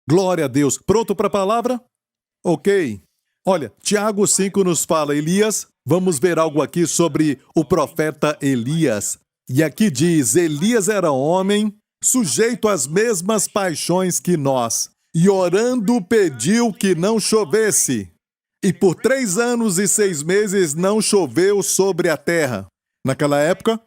Glória a Deus. Pronto para a palavra? Ok. Olha, Tiago 5 nos fala Elias. Vamos ver algo aqui sobre o profeta Elias. E aqui diz, Elias era homem sujeito às mesmas paixões que nós, e orando pediu que não chovesse. E por 3 anos e 6 meses não choveu sobre a terra. Naquela época,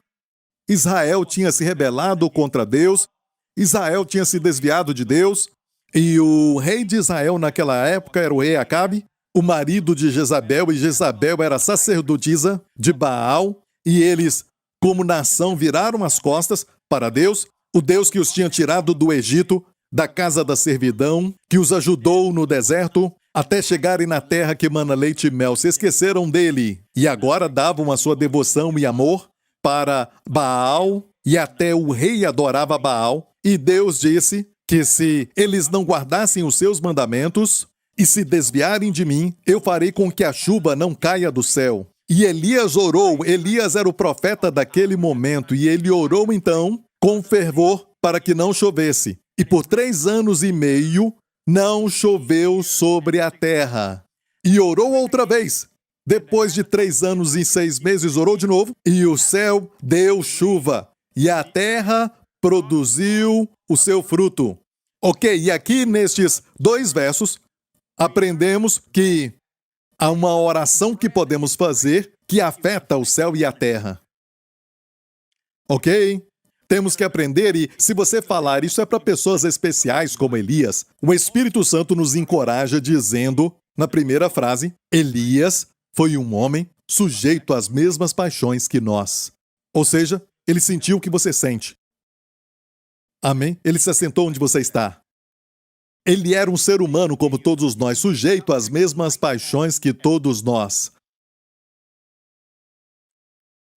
Israel tinha se rebelado contra Deus, Israel tinha se desviado de Deus, e o rei de Israel naquela época era o rei Acabe, o marido de Jezabel, e Jezabel era sacerdotisa de Baal, e eles, como nação, viraram as costas para Deus, o Deus que os tinha tirado do Egito, da casa da servidão, que os ajudou no deserto, até chegarem na terra que mana leite e mel. Se esqueceram dele e agora davam a sua devoção e amor para Baal, e até o rei adorava Baal. E Deus disse que se eles não guardassem os seus mandamentos e se desviarem de mim, eu farei com que a chuva não caia do céu. E Elias orou, Elias era o profeta daquele momento, e ele orou então com fervor para que não chovesse. E por 3 anos e meio não choveu sobre a terra. E orou outra vez. Depois de 3 anos e 6 meses, orou de novo, e o céu deu chuva, e a terra produziu o seu fruto. Ok, e aqui nestes 2 versos, aprendemos que há uma oração que podemos fazer que afeta o céu e a terra. Ok? Temos que aprender, e se você falar isso é para pessoas especiais como Elias, o Espírito Santo nos encoraja dizendo, na primeira frase, Elias foi um homem sujeito às mesmas paixões que nós. Ou seja, ele sentiu o que você sente. Amém? Ele se assentou onde você está. Ele era um ser humano como todos nós, sujeito às mesmas paixões que todos nós.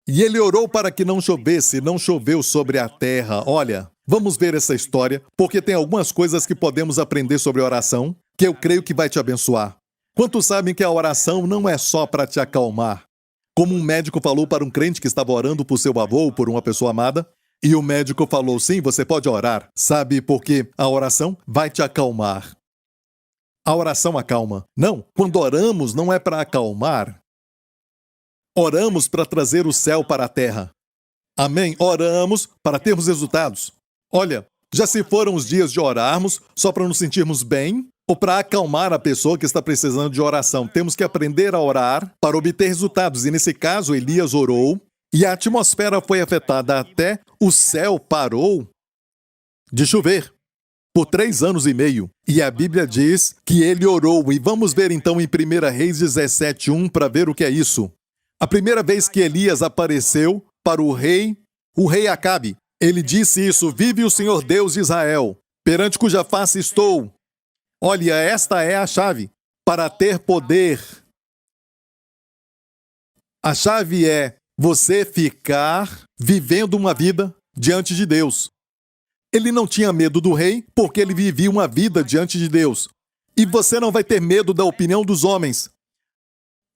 E ele orou para que não chovesse, não choveu sobre a terra. Olha, vamos ver essa história, porque tem algumas coisas que podemos aprender sobre oração, que eu creio que vai te abençoar. Quantos sabem que a oração não é só para te acalmar? Como um médico falou para um crente que estava orando por seu avô ou por uma pessoa amada, e o médico falou, sim, você pode orar. Sabe por quê? A oração vai te acalmar. A oração acalma. Não, quando oramos não é para acalmar. Oramos para trazer o céu para a terra. Amém? Oramos para termos resultados. Olha, já se foram os dias de orarmos só para nos sentirmos bem ou para acalmar a pessoa que está precisando de oração. Temos que aprender a orar para obter resultados. E nesse caso, Elias orou e a atmosfera foi afetada até o céu parou de chover por 3 anos e meio. E a Bíblia diz que ele orou. E vamos ver então em 1 Reis 17:1 para ver o que é isso. A primeira vez que Elias apareceu para o rei Acabe, ele disse isso, vive o Senhor Deus de Israel, perante cuja face estou. Olha, esta é a chave para ter poder. A chave é você ficar vivendo uma vida diante de Deus. Ele não tinha medo do rei porque ele vivia uma vida diante de Deus. E você não vai ter medo da opinião dos homens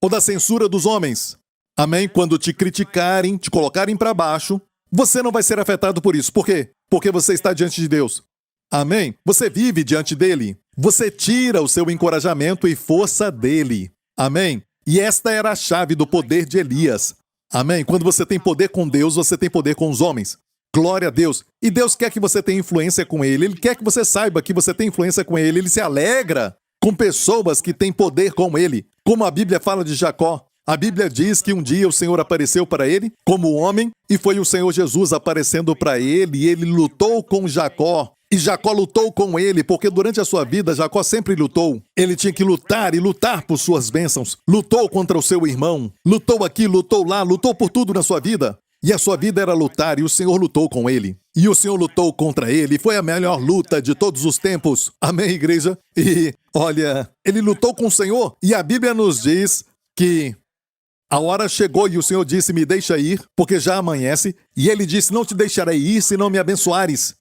ou da censura dos homens. Amém? Quando te criticarem, te colocarem para baixo, você não vai ser afetado por isso. Por quê? Porque você está diante de Deus. Amém? Você vive diante dele. Você tira o seu encorajamento e força dele. Amém? E esta era a chave do poder de Elias. Amém? Quando você tem poder com Deus, você tem poder com os homens. Glória a Deus. E Deus quer que você tenha influência com ele. Ele quer que você saiba que você tem influência com ele. Ele se alegra com pessoas que têm poder com ele. Como a Bíblia fala de Jacó. A Bíblia diz que um dia o Senhor apareceu para ele como homem e foi o Senhor Jesus aparecendo para ele e ele lutou com Jacó. E Jacó lutou com ele, porque durante a sua vida Jacó sempre lutou. Ele tinha que lutar e lutar por suas bênçãos. Lutou contra o seu irmão. Lutou aqui, lutou lá, lutou por tudo na sua vida. E a sua vida era lutar e o Senhor lutou com ele. E o Senhor lutou contra ele. E foi a melhor luta de todos os tempos. Amém, igreja? E, olha, ele lutou com o Senhor. E a Bíblia nos diz que a hora chegou e o Senhor disse, me deixa ir, porque já amanhece. E ele disse, não te deixarei ir se não me abençoares.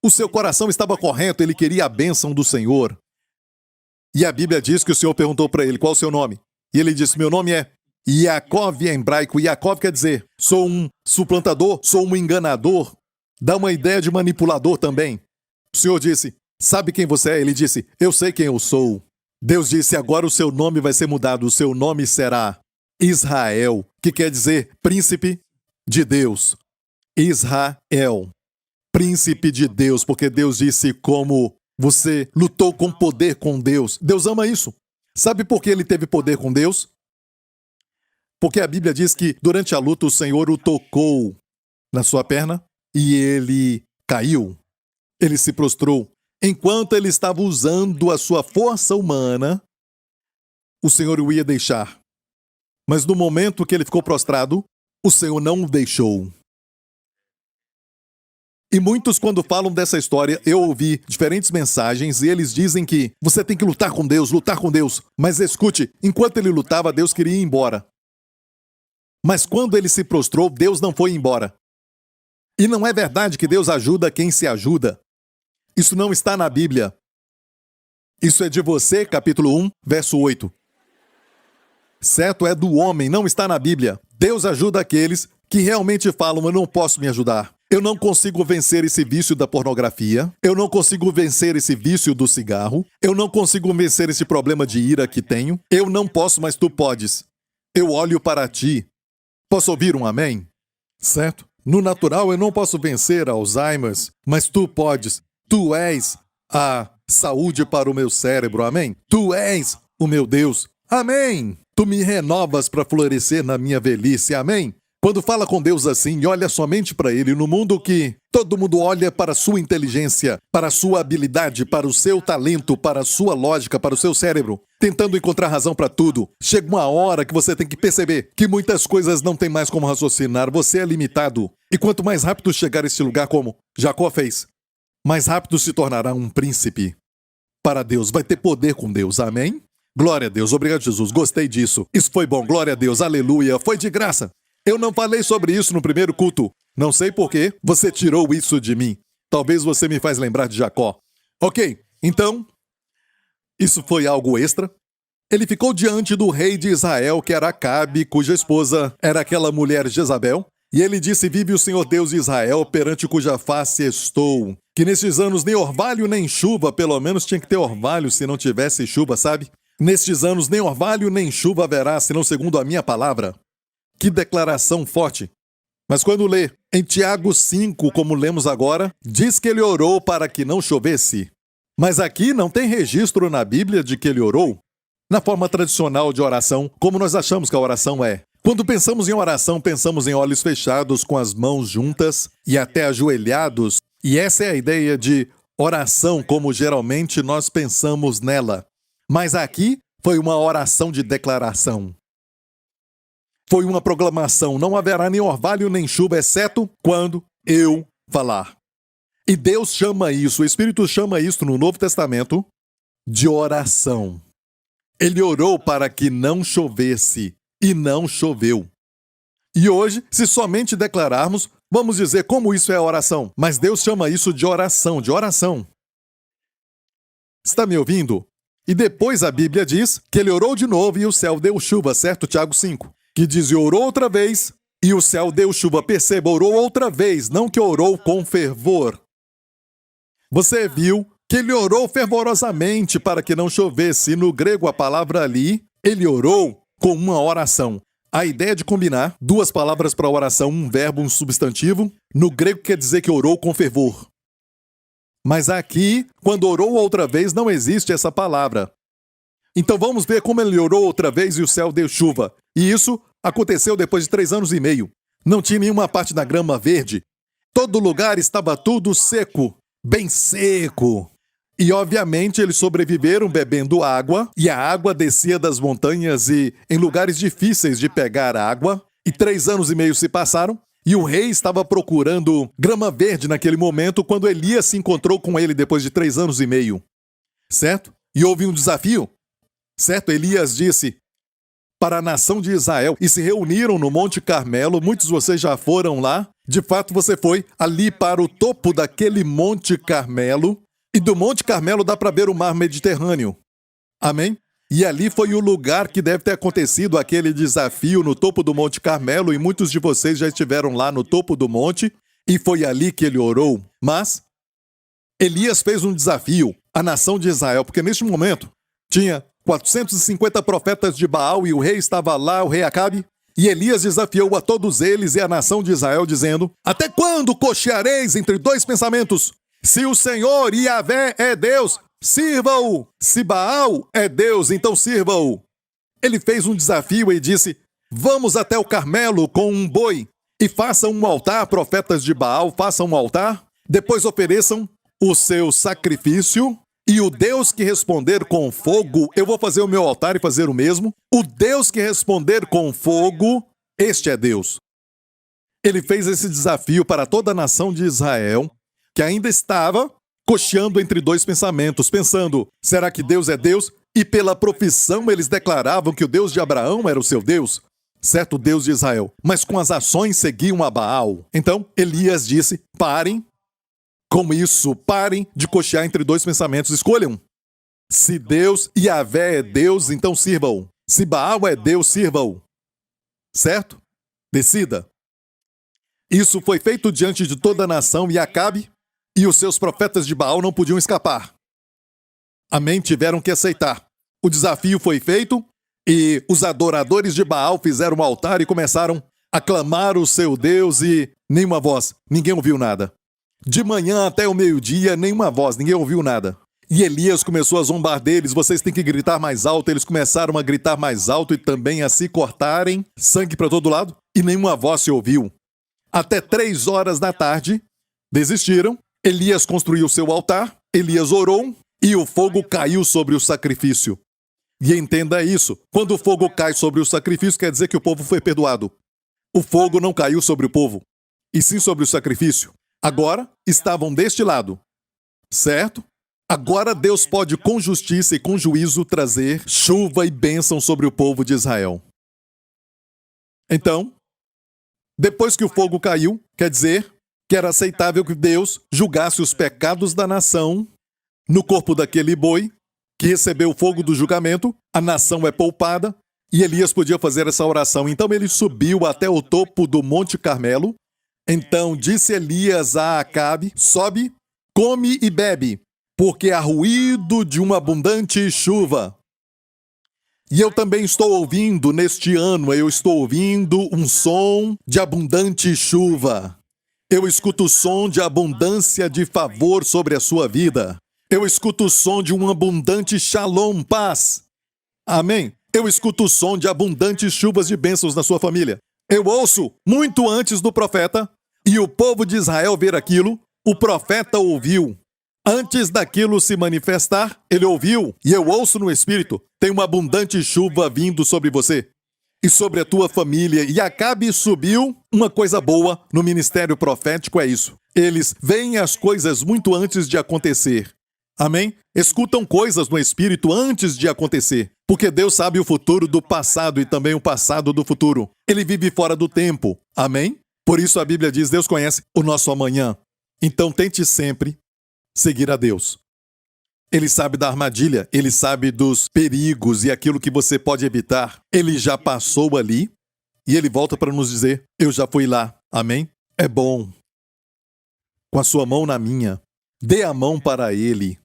O seu coração estava correto, ele queria a bênção do Senhor. E a Bíblia diz que o Senhor perguntou para ele, qual é o seu nome? E ele disse, meu nome é Yaakov, em hebraico. Yaakov quer dizer, sou um suplantador, sou um enganador. Dá uma ideia de manipulador também. O Senhor disse, Sabe quem você é? Ele disse, eu sei quem eu sou. Deus disse, agora o seu nome vai ser mudado, o seu nome será Israel, que quer dizer príncipe de Deus. Israel, príncipe de Deus, porque Deus disse como você lutou com poder com Deus. Deus ama isso. Sabe por que ele teve poder com Deus? Porque a Bíblia diz que durante a luta o Senhor o tocou na sua perna e ele caiu. Ele se prostrou. Enquanto ele estava usando a sua força humana, o Senhor o ia deixar. Mas no momento que ele ficou prostrado, o Senhor não o deixou. E muitos, quando falam dessa história, eu ouvi diferentes mensagens e eles dizem que você tem que lutar com Deus, lutar com Deus. Mas escute, enquanto ele lutava, Deus queria ir embora. Mas quando ele se prostrou, Deus não foi embora. E não é verdade que Deus ajuda quem se ajuda. Isso não está na Bíblia. Isso é de você, capítulo 1, verso 8. Certo é do homem, não está na Bíblia. Deus ajuda aqueles que realmente falam, eu não posso me ajudar. Eu não consigo vencer esse vício da pornografia. Eu não consigo vencer esse vício do cigarro. Eu não consigo vencer esse problema de ira que tenho. Eu não posso, mas tu podes. Eu olho para ti. Posso ouvir um amém? Certo? No natural, eu não posso vencer Alzheimer, mas tu podes. Tu és a saúde para o meu cérebro, amém? Tu és o meu Deus, amém? Tu me renovas para florescer na minha velhice, amém? Quando fala com Deus assim e olha somente para Ele, no mundo que todo mundo olha para a sua inteligência, para a sua habilidade, para o seu talento, para a sua lógica, para o seu cérebro, tentando encontrar razão para tudo, chega uma hora que você tem que perceber que muitas coisas não tem mais como raciocinar, você é limitado. E quanto mais rápido chegar a este lugar como Jacó fez, mais rápido se tornará um príncipe para Deus, vai ter poder com Deus, amém? Glória a Deus, obrigado Jesus, gostei disso, isso foi bom, glória a Deus, aleluia, foi de graça. Eu não falei sobre isso no primeiro culto, não sei por que você tirou isso de mim, talvez você me faz lembrar de Jacó. Ok, então, isso foi algo extra. Ele ficou diante do rei de Israel, que era Acabe, cuja esposa era aquela mulher Jezabel. E ele disse, vive o Senhor Deus de Israel, perante cuja face estou. Que nestes anos nem orvalho nem chuva, pelo menos tinha que ter orvalho se não tivesse chuva, sabe? Nestes anos nem orvalho nem chuva haverá, senão segundo a minha palavra. Que declaração forte. Mas quando lê em Tiago 5, como lemos agora, diz que ele orou para que não chovesse. Mas aqui não tem registro na Bíblia de que ele orou. Na forma tradicional de oração, como nós achamos que a oração é. Quando pensamos em oração, pensamos em olhos fechados, com as mãos juntas e até ajoelhados. E essa é a ideia de oração, como geralmente nós pensamos nela. Mas aqui foi uma oração de declaração. Foi uma proclamação, não haverá nem orvalho nem chuva, exceto quando eu falar. E Deus chama isso, o Espírito chama isso no Novo Testamento de oração. Ele orou para que não chovesse. E não choveu. E hoje, se somente declararmos, vamos dizer como isso é oração. Mas Deus chama isso de oração, de oração. Está me ouvindo? E depois a Bíblia diz que ele orou de novo e o céu deu chuva, certo? Tiago 5. Que diz, e orou outra vez e o céu deu chuva. Perceba, orou outra vez, não que orou com fervor. Você viu que ele orou fervorosamente para que não chovesse. E no grego a palavra ali, ele orou com uma oração. A ideia de combinar duas palavras para oração, um verbo, um substantivo, no grego quer dizer que orou com fervor. Mas aqui, quando orou outra vez, não existe essa palavra. Então vamos ver como ele orou outra vez e o céu deu chuva. E isso aconteceu depois de 3 anos e meio. Não tinha nenhuma parte da grama verde. Todo lugar estava tudo seco, bem seco. E, obviamente, eles sobreviveram bebendo água, e a água descia das montanhas e em lugares difíceis de pegar água. E 3 anos e meio se passaram, e o rei estava procurando grama verde naquele momento, quando Elias se encontrou com ele depois de 3 anos e meio. Certo? E houve um desafio. Certo? Elias disse para a nação de Israel, e se reuniram no Monte Carmelo. Muitos de vocês já foram lá. De fato, você foi ali para o topo daquele Monte Carmelo. E do Monte Carmelo dá para ver o mar Mediterrâneo. Amém? E ali foi o lugar que deve ter acontecido aquele desafio no topo do Monte Carmelo, e muitos de vocês já estiveram lá no topo do monte, e foi ali que ele orou. Mas Elias fez um desafio. a nação de Israel, porque neste momento tinha 450 profetas de Baal e o rei estava lá, o rei Acabe, e Elias desafiou a todos eles e a nação de Israel, dizendo: até quando cocheareis entre dois pensamentos? Se o Senhor Yahvé é Deus, sirva-o. Se Baal é Deus, então sirva-o. Ele fez um desafio e disse: vamos até o Carmelo com um boi e façam um altar, profetas de Baal, façam um altar, depois ofereçam o seu sacrifício, e o Deus que responder com fogo, eu vou fazer o meu altar e fazer o mesmo. O Deus que responder com fogo, este é Deus. Ele fez esse desafio para toda a nação de Israel, que ainda estava cocheando entre dois pensamentos, pensando: será que Deus é Deus? E pela profissão eles declaravam que o Deus de Abraão era o seu Deus, certo Deus de Israel, mas com as ações seguiam a Baal. Então Elias disse: parem com isso, parem de cochear entre dois pensamentos, escolham. Se Deus Yahvé é Deus, então sirva-o. Se Baal é Deus, sirva-o. Certo? Decida. Isso foi feito diante de toda a nação, e Acabe e os seus profetas de Baal não podiam escapar. Amém? Tiveram que aceitar. O desafio foi feito e os adoradores de Baal fizeram um altar e começaram a clamar o seu Deus, e nenhuma voz, ninguém ouviu nada. De manhã até o meio-dia, nenhuma voz, ninguém ouviu nada. E Elias começou a zombar deles: vocês têm que gritar mais alto. Eles começaram a gritar mais alto e também a se cortarem, sangue para todo lado, e nenhuma voz se ouviu. Até 3 horas da tarde, desistiram. Elias construiu seu altar, Elias orou, e o fogo caiu sobre o sacrifício. E entenda isso: quando o fogo cai sobre o sacrifício, quer dizer que o povo foi perdoado. O fogo não caiu sobre o povo, e sim sobre o sacrifício. Agora estavam deste lado, certo? Agora Deus pode, com justiça e com juízo, trazer chuva e bênção sobre o povo de Israel. Então, depois que o fogo caiu, quer dizer que era aceitável que Deus julgasse os pecados da nação no corpo daquele boi que recebeu o fogo do julgamento. A nação é poupada e Elias podia fazer essa oração. Então ele subiu até o topo do Monte Carmelo. Então disse Elias a Acabe: sobe, come e bebe, porque há ruído de uma abundante chuva. E eu também estou ouvindo, neste ano, eu estou ouvindo um som de abundante chuva. Eu escuto o som de abundância de favor sobre a sua vida. Eu escuto o som de um abundante shalom, paz. Amém? Eu escuto o som de abundantes chuvas de bênçãos na sua família. Eu ouço muito antes do profeta, e o povo de Israel ver aquilo, o profeta ouviu. Antes daquilo se manifestar, ele ouviu, e eu ouço no Espírito: tem uma abundante chuva vindo sobre você e sobre a tua família. E Acabe subiu. Uma coisa boa no ministério profético é isso: eles veem as coisas muito antes de acontecer. Amém? Escutam coisas no Espírito antes de acontecer, porque Deus sabe o futuro do passado e também o passado do futuro. Ele vive fora do tempo. Amém? Por isso a Bíblia diz: Deus conhece o nosso amanhã. Então tente sempre seguir a Deus. Ele sabe da armadilha, ele sabe dos perigos e aquilo que você pode evitar. Ele já passou ali e ele volta para nos dizer: eu já fui lá. Amém? É bom. Com a sua mão na minha, dê a mão para ele.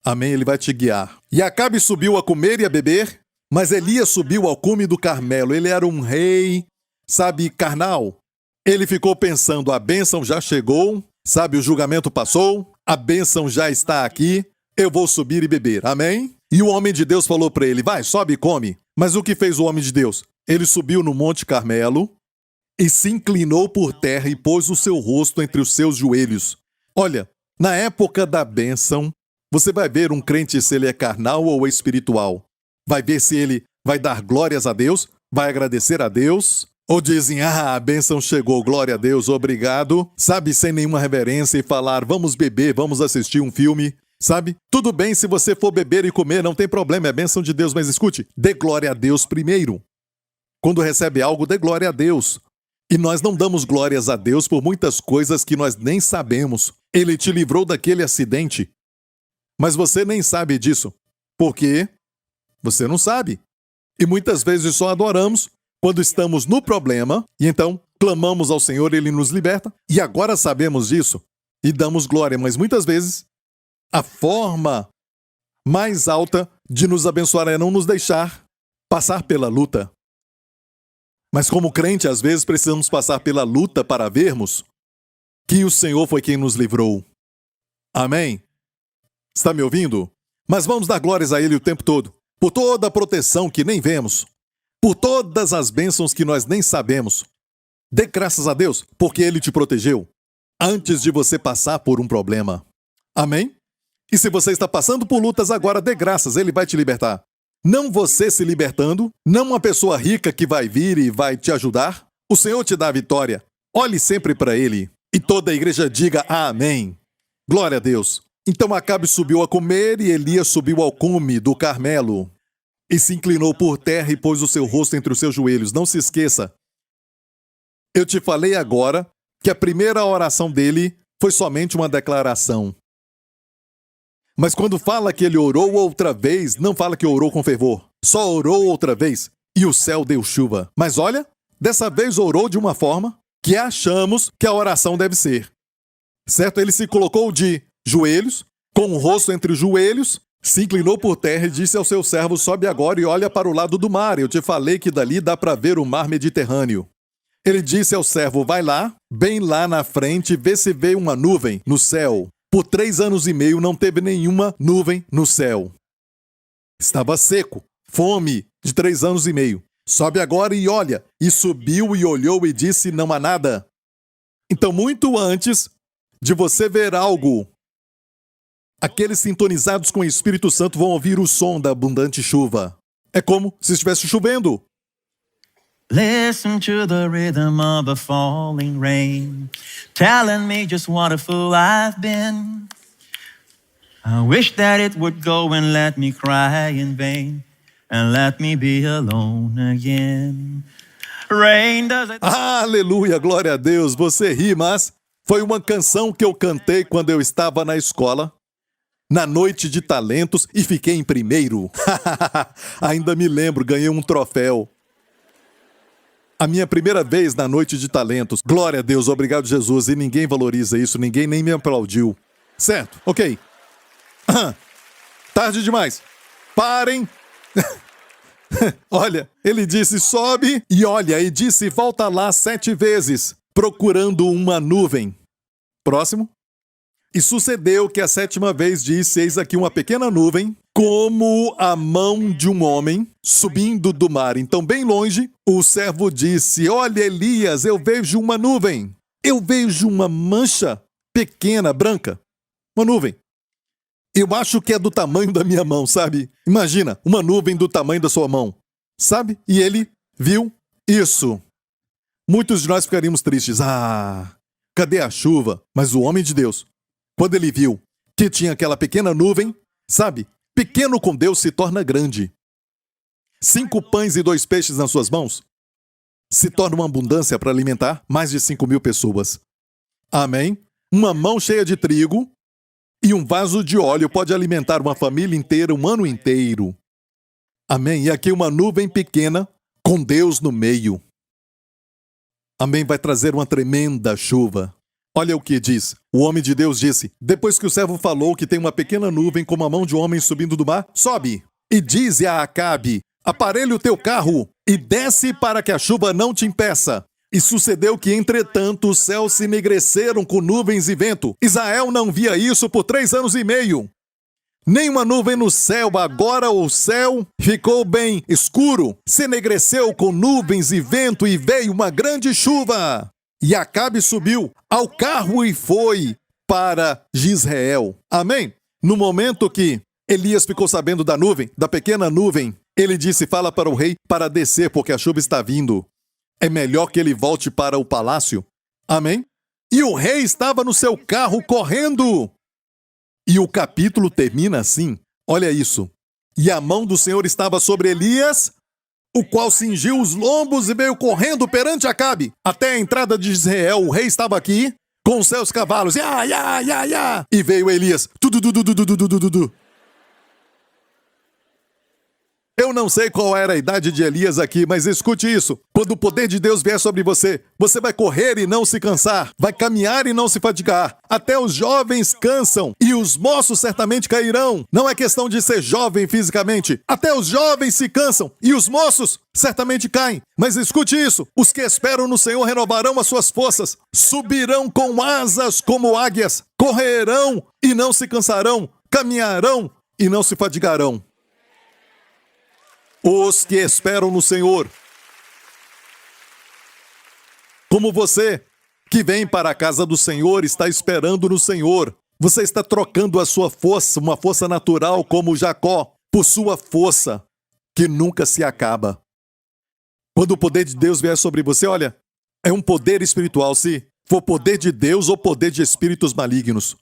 Amém? Ele vai te guiar. E Acabe subiu a comer e a beber, mas Elias subiu ao cume do Carmelo. Ele era um rei, sabe, carnal. Ele ficou pensando: a bênção já chegou, sabe, o julgamento passou, a bênção já está aqui, eu vou subir e beber. Amém? E o homem de Deus falou para ele: vai, sobe e come. Mas o que fez o homem de Deus? Ele subiu no Monte Carmelo e se inclinou por terra e pôs o seu rosto entre os seus joelhos. Olha, na época da bênção, você vai ver um crente se ele é carnal ou espiritual. Vai ver se ele vai dar glórias a Deus, vai agradecer a Deus, ou dizem: a bênção chegou, glória a Deus, obrigado, sabe, sem nenhuma reverência, e falar: vamos beber, vamos assistir um filme, sabe? Tudo bem se você for beber e comer, não tem problema, é bênção de Deus, mas escute, dê glória a Deus primeiro. Quando recebe algo, dê glória a Deus. E nós não damos glórias a Deus por muitas coisas que nós nem sabemos. Ele te livrou daquele acidente, mas você nem sabe disso. Por quê? Você não sabe. E muitas vezes só adoramos quando estamos no problema, e então clamamos ao Senhor, Ele nos liberta, e agora sabemos disso, e damos glória. Mas muitas vezes, a forma mais alta de nos abençoar é não nos deixar passar pela luta. Mas como crente, às vezes precisamos passar pela luta para vermos que o Senhor foi quem nos livrou. Amém? Está me ouvindo? Mas vamos dar glórias a Ele o tempo todo, por toda a proteção que nem vemos, por todas as bênçãos que nós nem sabemos. Dê graças a Deus, porque Ele te protegeu antes de você passar por um problema. Amém? E se você está passando por lutas agora, dê graças, Ele vai te libertar. Não você se libertando, não uma pessoa rica que vai vir e vai te ajudar. O Senhor te dá a vitória. Olhe sempre para Ele. E toda a igreja diga amém. Glória a Deus. Então Acabe subiu a comer e Elias subiu ao cume do Carmelo. E se inclinou por terra e pôs o seu rosto entre os seus joelhos. Não se esqueça. Eu te falei agora que a primeira oração dele foi somente uma declaração. Mas quando fala que ele orou outra vez, não fala que orou com fervor. Só orou outra vez e o céu deu chuva. Mas olha, dessa vez orou de uma forma que achamos que a oração deve ser. Certo? Ele se colocou de joelhos, com o rosto entre os joelhos, se inclinou por terra e disse ao seu servo, sobe agora e olha para o lado do mar. Eu te falei que dali dá para ver o mar Mediterrâneo. Ele disse ao servo, vai lá, bem lá na frente, vê se vê uma nuvem no céu. Por 3 anos e meio não teve nenhuma nuvem no céu. Estava seco, fome de 3 anos e meio. Sobe agora e olha. E subiu e olhou e disse, não há nada. Então, muito antes de você ver algo, aqueles sintonizados com o Espírito Santo vão ouvir o som da abundante chuva. É como se estivesse chovendo. Listen to the rhythm of the falling rain, telling me just what a fool I've been. I wish that it would go and let me cry in vain, and let me be alone again. Rain does it... Aleluia, glória a Deus. Você ri, mas foi uma canção que eu cantei quando eu estava na escola, na noite de talentos, e fiquei em primeiro. Ainda me lembro, ganhei um troféu. A minha primeira vez na noite de talentos. Glória a Deus, obrigado Jesus. E ninguém valoriza isso, ninguém nem me aplaudiu. Certo, ok. Tarde demais. Parem. Olha, ele disse, sobe e olha. E disse, volta lá 7 vezes, procurando uma nuvem. Próximo. E sucedeu que a 7ª vez disse, eis aqui uma pequena nuvem, como a mão de um homem, subindo do mar. Então, bem longe, o servo disse, olha, Elias, eu vejo uma nuvem. Eu vejo uma mancha pequena, branca. Uma nuvem. Eu acho que é do tamanho da minha mão, sabe? Imagina, uma nuvem do tamanho da sua mão. Sabe? E ele viu isso. Muitos de nós ficaríamos tristes. Cadê a chuva? Mas o homem de Deus, quando ele viu que tinha aquela pequena nuvem, sabe? Pequeno com Deus se torna grande. 5 pães e 2 peixes nas suas mãos se torna uma abundância para alimentar mais de 5.000 pessoas. Amém? Uma mão cheia de trigo e um vaso de óleo pode alimentar uma família inteira, um ano inteiro. Amém? E aqui uma nuvem pequena com Deus no meio. Amém? Vai trazer uma tremenda chuva. Olha o que diz. O homem de Deus disse, depois que o servo falou que tem uma pequena nuvem como a mão de um homem subindo do mar, sobe e dize a Acabe, aparelhe o teu carro e desce para que a chuva não te impeça. E sucedeu que, entretanto, os céus se enegreceram com nuvens e vento. Israel não via isso por 3 anos e meio. Nem uma nuvem no céu, agora o céu ficou bem escuro, se enegreceu com nuvens e vento e veio uma grande chuva. E Acabe subiu ao carro e foi para Jezreel. Amém? No momento que Elias ficou sabendo da nuvem, da pequena nuvem, ele disse, fala para o rei para descer, porque a chuva está vindo. É melhor que ele volte para o palácio. Amém? E o rei estava no seu carro correndo. E o capítulo termina assim. Olha isso. E a mão do Senhor estava sobre Elias, o qual cingiu os lombos e veio correndo perante Acabe. Até a entrada de Jezreel, o rei estava aqui, com os seus cavalos. E veio Elias. Eu não sei qual era a idade de Elias aqui, mas escute isso. Quando o poder de Deus vier sobre você, você vai correr e não se cansar, vai caminhar e não se fatigar. Até os jovens cansam e os moços certamente cairão. Não é questão de ser jovem fisicamente. Até os jovens se cansam e os moços certamente caem. Mas escute isso. Os que esperam no Senhor renovarão as suas forças, subirão com asas como águias, correrão e não se cansarão, caminharão e não se fatigarão. Os que esperam no Senhor. Como você que vem para a casa do Senhor está esperando no Senhor. Você está trocando a sua força, uma força natural como Jacó, por sua força que nunca se acaba. Quando o poder de Deus vier sobre você, olha, é um poder espiritual, se for poder de Deus ou poder de espíritos malignos.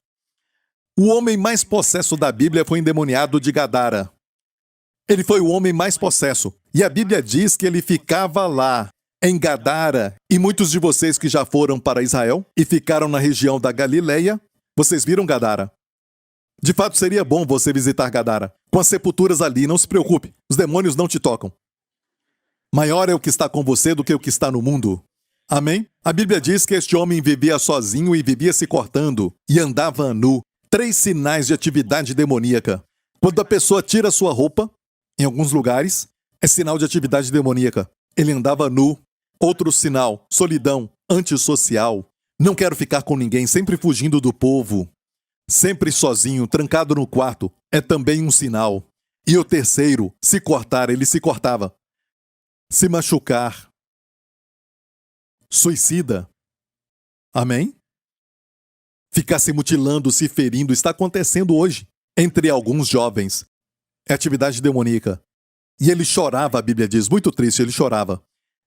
O homem mais possesso da Bíblia foi endemoniado de Gadara. Ele foi o homem mais possesso. E a Bíblia diz que ele ficava lá, em Gadara. E muitos de vocês que já foram para Israel e ficaram na região da Galileia, vocês viram Gadara. De fato, seria bom você visitar Gadara. Com as sepulturas ali, não se preocupe. Os demônios não te tocam. Maior é o que está com você do que o que está no mundo. Amém? A Bíblia diz que este homem vivia sozinho e vivia se cortando e andava nu. 3 sinais de atividade demoníaca. Quando a pessoa tira sua roupa, em alguns lugares, é sinal de atividade demoníaca. Ele andava nu. Outro sinal, solidão, antissocial. Não quero ficar com ninguém, sempre fugindo do povo. Sempre sozinho, trancado no quarto, é também um sinal. E o terceiro, se cortar, ele se cortava. Se machucar. Suicida. Amém? Ficar se mutilando, se ferindo, está acontecendo hoje, entre alguns jovens. É atividade demoníaca. E ele chorava, a Bíblia diz, muito triste, ele chorava.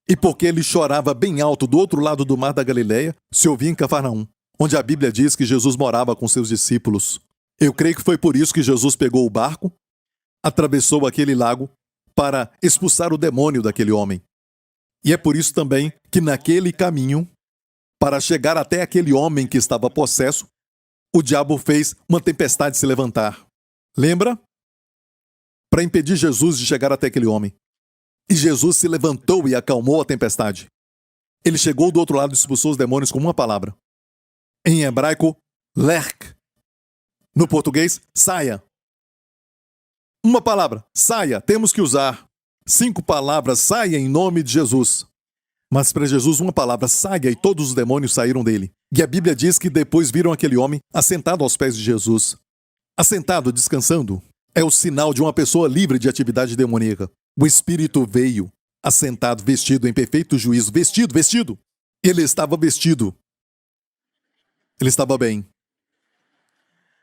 E porque ele chorava bem alto do outro lado do mar da Galileia, se ouvia em Cafarnaum, onde a Bíblia diz que Jesus morava com seus discípulos. Eu creio que foi por isso que Jesus pegou o barco, atravessou aquele lago para expulsar o demônio daquele homem. E é por isso também que naquele caminho, para chegar até aquele homem que estava possesso, o diabo fez uma tempestade se levantar. Lembra? Para impedir Jesus de chegar até aquele homem. E Jesus se levantou e acalmou a tempestade. Ele chegou do outro lado e expulsou os demônios com uma palavra. Em hebraico, lerk. No português, saia. Uma palavra, saia. Temos que usar 5 palavras, saia em nome de Jesus. Mas para Jesus, uma palavra, saia, e todos os demônios saíram dele. E a Bíblia diz que depois viram aquele homem assentado aos pés de Jesus. Assentado, descansando. É o sinal de uma pessoa livre de atividade demoníaca. O Espírito veio, assentado, vestido em perfeito juízo. Vestido. Ele estava vestido. Ele estava bem.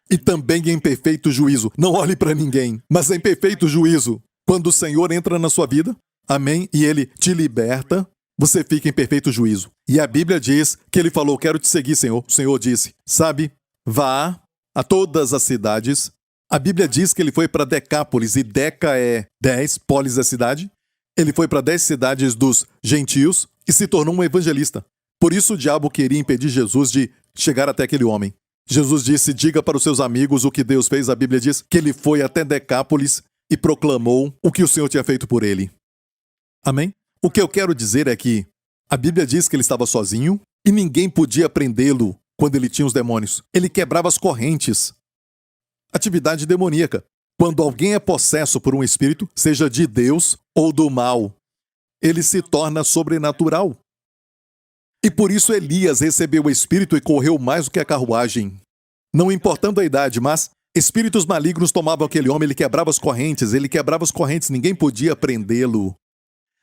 E também em perfeito juízo. Não olhe para ninguém, mas em perfeito juízo. Quando o Senhor entra na sua vida, amém, e Ele te liberta, você fica em perfeito juízo. E a Bíblia diz que Ele falou, quero te seguir, Senhor. O Senhor disse, sabe, vá a todas as cidades. A Bíblia diz que ele foi para Decápolis, e Deca é 10, Polis é cidade. Ele foi para 10 cidades dos gentios e se tornou um evangelista. Por isso o diabo queria impedir Jesus de chegar até aquele homem. Jesus disse, diga para os seus amigos o que Deus fez. A Bíblia diz que ele foi até Decápolis e proclamou o que o Senhor tinha feito por ele. Amém? O que eu quero dizer é que a Bíblia diz que ele estava sozinho e ninguém podia prendê-lo quando ele tinha os demônios. Ele quebrava as correntes. Atividade demoníaca. Quando alguém é possesso por um espírito, seja de Deus ou do mal, ele se torna sobrenatural. E por isso Elias recebeu o espírito e correu mais do que a carruagem. Não importando a idade, mas espíritos malignos tomavam aquele homem, ele quebrava as correntes, ninguém podia prendê-lo.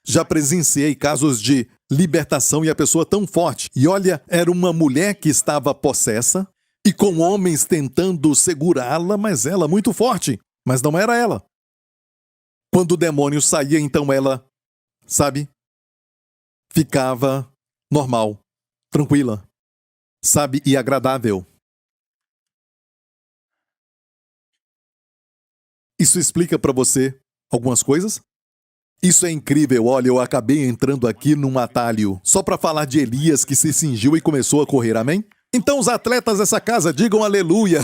Já presenciei casos de libertação e a pessoa tão forte. E olha, era uma mulher que estava possessa, e com homens tentando segurá-la, mas ela muito forte. Mas não era ela. Quando o demônio saía, então ela, sabe, ficava normal, tranquila, sabe, e agradável. Isso explica para você algumas coisas? Isso é incrível. Olha, eu acabei entrando aqui num atalho só para falar de Elias que se cingiu e começou a correr, amém? Então os atletas dessa casa digam aleluia.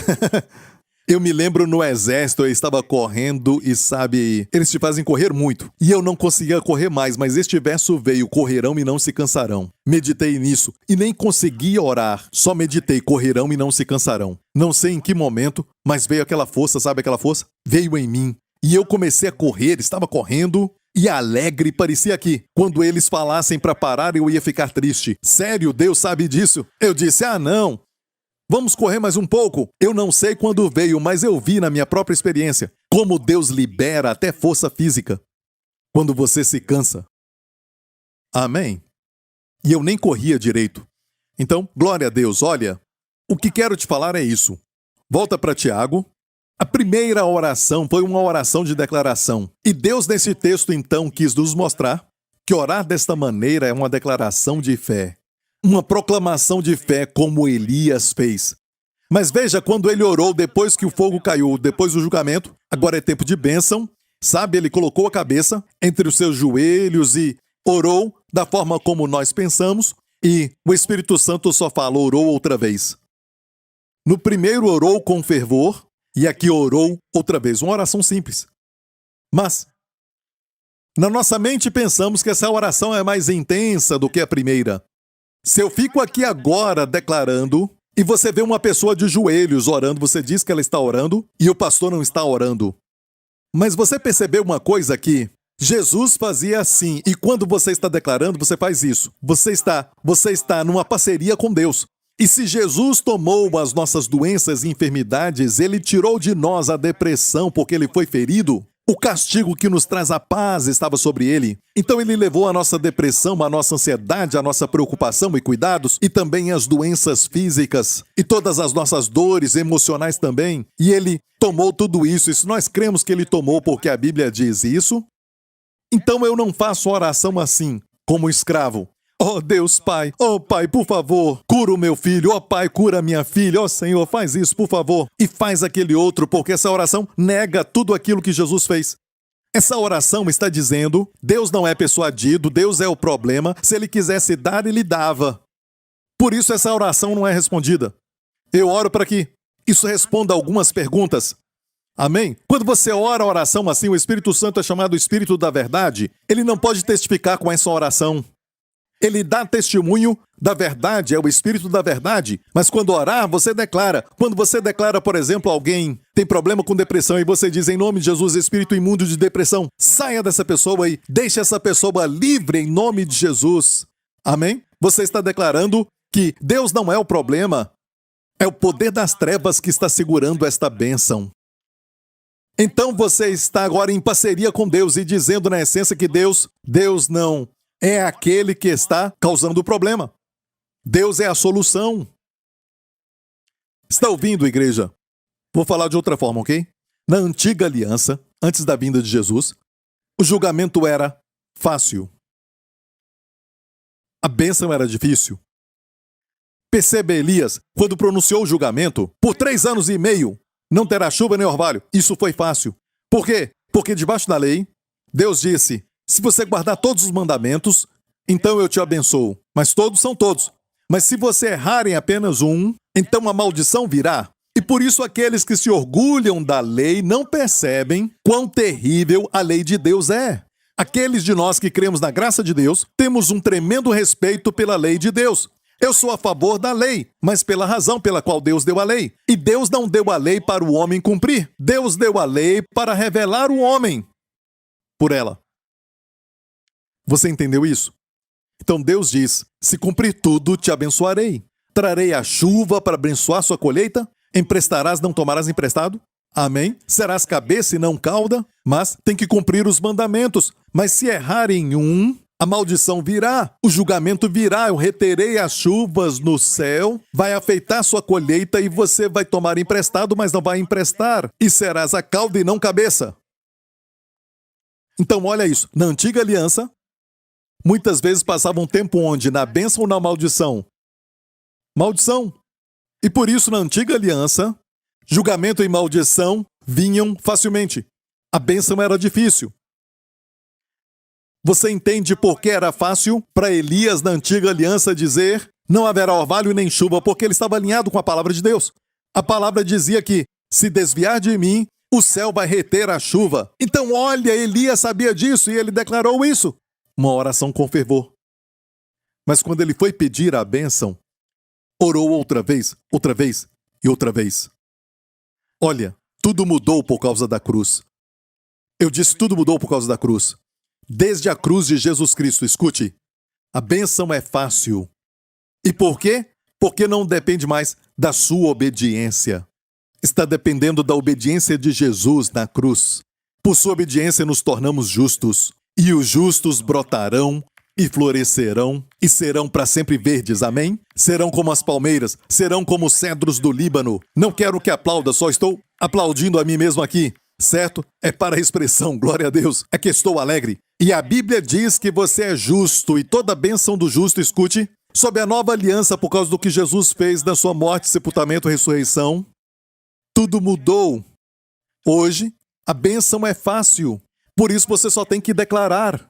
Eu me lembro no exército, eu estava correndo e sabe, eles te fazem correr muito. E eu não conseguia correr mais, mas este verso veio, correrão e não se cansarão. Meditei nisso e nem consegui orar, só meditei, correrão e não se cansarão. Não sei em que momento, mas veio aquela força, sabe aquela força? Veio em mim. E eu comecei a correr, estava correndo e alegre parecia que, quando eles falassem para parar, eu ia ficar triste. Sério, Deus sabe disso? Eu disse, não. Vamos correr mais um pouco? Eu não sei quando veio, mas eu vi na minha própria experiência como Deus libera até força física quando você se cansa. Amém? E eu nem corria direito. Então, glória a Deus, olha, o que quero te falar é isso. Volta para Tiago. A primeira oração foi uma oração de declaração. E Deus, nesse texto, então, quis nos mostrar que orar desta maneira é uma declaração de fé. Uma proclamação de fé como Elias fez. Mas veja, quando ele orou depois que o fogo caiu, depois do julgamento, agora é tempo de bênção, sabe? Ele colocou a cabeça entre os seus joelhos e orou da forma como nós pensamos e o Espírito Santo só falou, orou outra vez. No primeiro orou com fervor e aqui orou outra vez, uma oração simples. Mas na nossa mente pensamos que essa oração é mais intensa do que a primeira. Se eu fico aqui agora declarando, e você vê uma pessoa de joelhos orando, você diz que ela está orando, e o pastor não está orando. Mas você percebeu uma coisa aqui? Jesus fazia assim, e quando você está declarando, você faz isso. Você está numa parceria com Deus. E se Jesus tomou as nossas doenças e enfermidades, ele tirou de nós a depressão porque ele foi ferido, o castigo que nos traz a paz estava sobre ele. Então ele levou a nossa depressão, a nossa ansiedade, a nossa preocupação e cuidados, e também as doenças físicas, e todas as nossas dores emocionais também. E ele tomou tudo isso, e se nós cremos que ele tomou porque a Bíblia diz isso, então eu não faço oração assim, como escravo. Oh Deus Pai, oh Pai, por favor, cura o meu filho, oh Pai, cura a minha filha, oh Senhor, faz isso, por favor, e faz aquele outro, porque essa oração nega tudo aquilo que Jesus fez. Essa oração está dizendo, Deus não é persuadido, Deus é o problema, se ele quisesse dar, ele dava. Por isso essa oração não é respondida. Eu oro para que isso responda algumas perguntas. Amém? Quando você ora a oração assim, o Espírito Santo é chamado Espírito da Verdade, ele não pode testificar com essa oração. Ele dá testemunho da verdade, é o Espírito da Verdade. Mas quando orar, você declara. Quando você declara, por exemplo, alguém tem problema com depressão e você diz em nome de Jesus, espírito imundo de depressão, saia dessa pessoa e deixe essa pessoa livre em nome de Jesus. Amém? Você está declarando que Deus não é o problema, é o poder das trevas que está segurando esta bênção. Então você está agora em parceria com Deus e dizendo na essência que Deus não é aquele que está causando o problema. Deus é a solução. Está ouvindo, igreja? Vou falar de outra forma, ok? Na antiga aliança, antes da vinda de Jesus, o julgamento era fácil. A bênção era difícil. Perceba Elias, quando pronunciou o julgamento, por 3 anos e meio, não terá chuva nem orvalho. Isso foi fácil. Por quê? Porque debaixo da lei, Deus disse, se você guardar todos os mandamentos, então eu te abençoo. Mas todos são todos. Mas se você errar em apenas um, então a maldição virá. E por isso aqueles que se orgulham da lei não percebem quão terrível a lei de Deus é. Aqueles de nós que cremos na graça de Deus, temos um tremendo respeito pela lei de Deus. Eu sou a favor da lei, mas pela razão pela qual Deus deu a lei. E Deus não deu a lei para o homem cumprir. Deus deu a lei para revelar o homem por ela. Você entendeu isso? Então Deus diz, se cumprir tudo, te abençoarei. Trarei a chuva para abençoar sua colheita. Emprestarás, não tomarás emprestado. Amém? Serás cabeça e não cauda. Mas tem que cumprir os mandamentos. Mas se errar em um, a maldição virá. O julgamento virá. Eu reterei as chuvas no céu. Vai afetar sua colheita e você vai tomar emprestado, mas não vai emprestar. E serás a cauda e não cabeça. Então olha isso. Na antiga aliança, muitas vezes passava um tempo onde, na bênção ou na maldição? Maldição. E por isso, na antiga aliança, julgamento e maldição vinham facilmente. A bênção era difícil. Você entende por que era fácil para Elias, na antiga aliança, dizer não haverá orvalho nem chuva, porque ele estava alinhado com a palavra de Deus. A palavra dizia que se desviar de mim, o céu vai reter a chuva. Então, olha, Elias sabia disso e ele declarou isso. Uma oração com fervor. Mas quando ele foi pedir a bênção, orou outra vez e outra vez. Olha, tudo mudou por causa da cruz. Eu disse tudo mudou por causa da cruz. Desde a cruz de Jesus Cristo, escute, a bênção é fácil. E por quê? Porque não depende mais da sua obediência. Está dependendo da obediência de Jesus na cruz. Por sua obediência nos tornamos justos. E os justos brotarão e florescerão e serão para sempre verdes, amém? Serão como as palmeiras, serão como os cedros do Líbano. Não quero que aplauda, só estou aplaudindo a mim mesmo aqui, certo? É para a expressão, glória a Deus, é que estou alegre. E a Bíblia diz que você é justo e toda a bênção do justo, escute, sob a nova aliança por causa do que Jesus fez na sua morte, sepultamento e ressurreição, tudo mudou. Hoje, a bênção é fácil, por isso você só tem que declarar.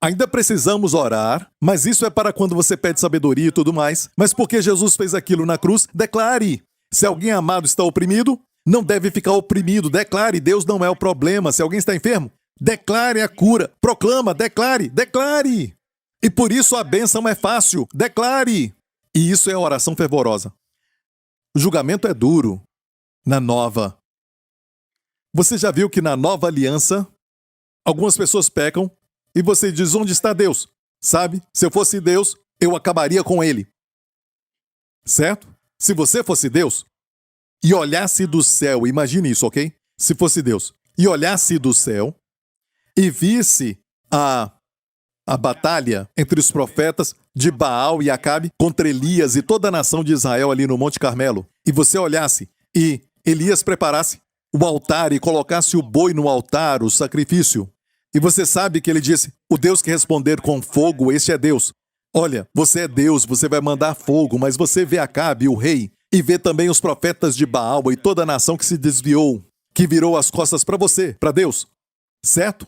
Ainda precisamos orar, mas isso é para quando você pede sabedoria e tudo mais. Mas porque Jesus fez aquilo na cruz, declare. Se alguém amado está oprimido, não deve ficar oprimido. Declare, Deus não é o problema. Se alguém está enfermo, declare a cura. Proclama, declare, declare. E por isso a bênção é fácil. Declare. E isso é a oração fervorosa. O julgamento é duro. Na nova. Você já viu que na nova aliança, algumas pessoas pecam, e você diz, onde está Deus? Sabe, se eu fosse Deus, eu acabaria com ele. Certo? Se você fosse Deus e olhasse do céu, imagine isso, ok? Se fosse Deus e olhasse do céu e visse a batalha entre os profetas de Baal e Acabe contra Elias e toda a nação de Israel ali no Monte Carmelo, e você olhasse e Elias preparasse o altar e colocasse o boi no altar, o sacrifício, e você sabe que ele disse, o Deus que responder com fogo, este é Deus. Olha, você é Deus, você vai mandar fogo, mas você vê Acabe, o rei, e vê também os profetas de Baal e toda a nação que se desviou, que virou as costas para você, para Deus. Certo?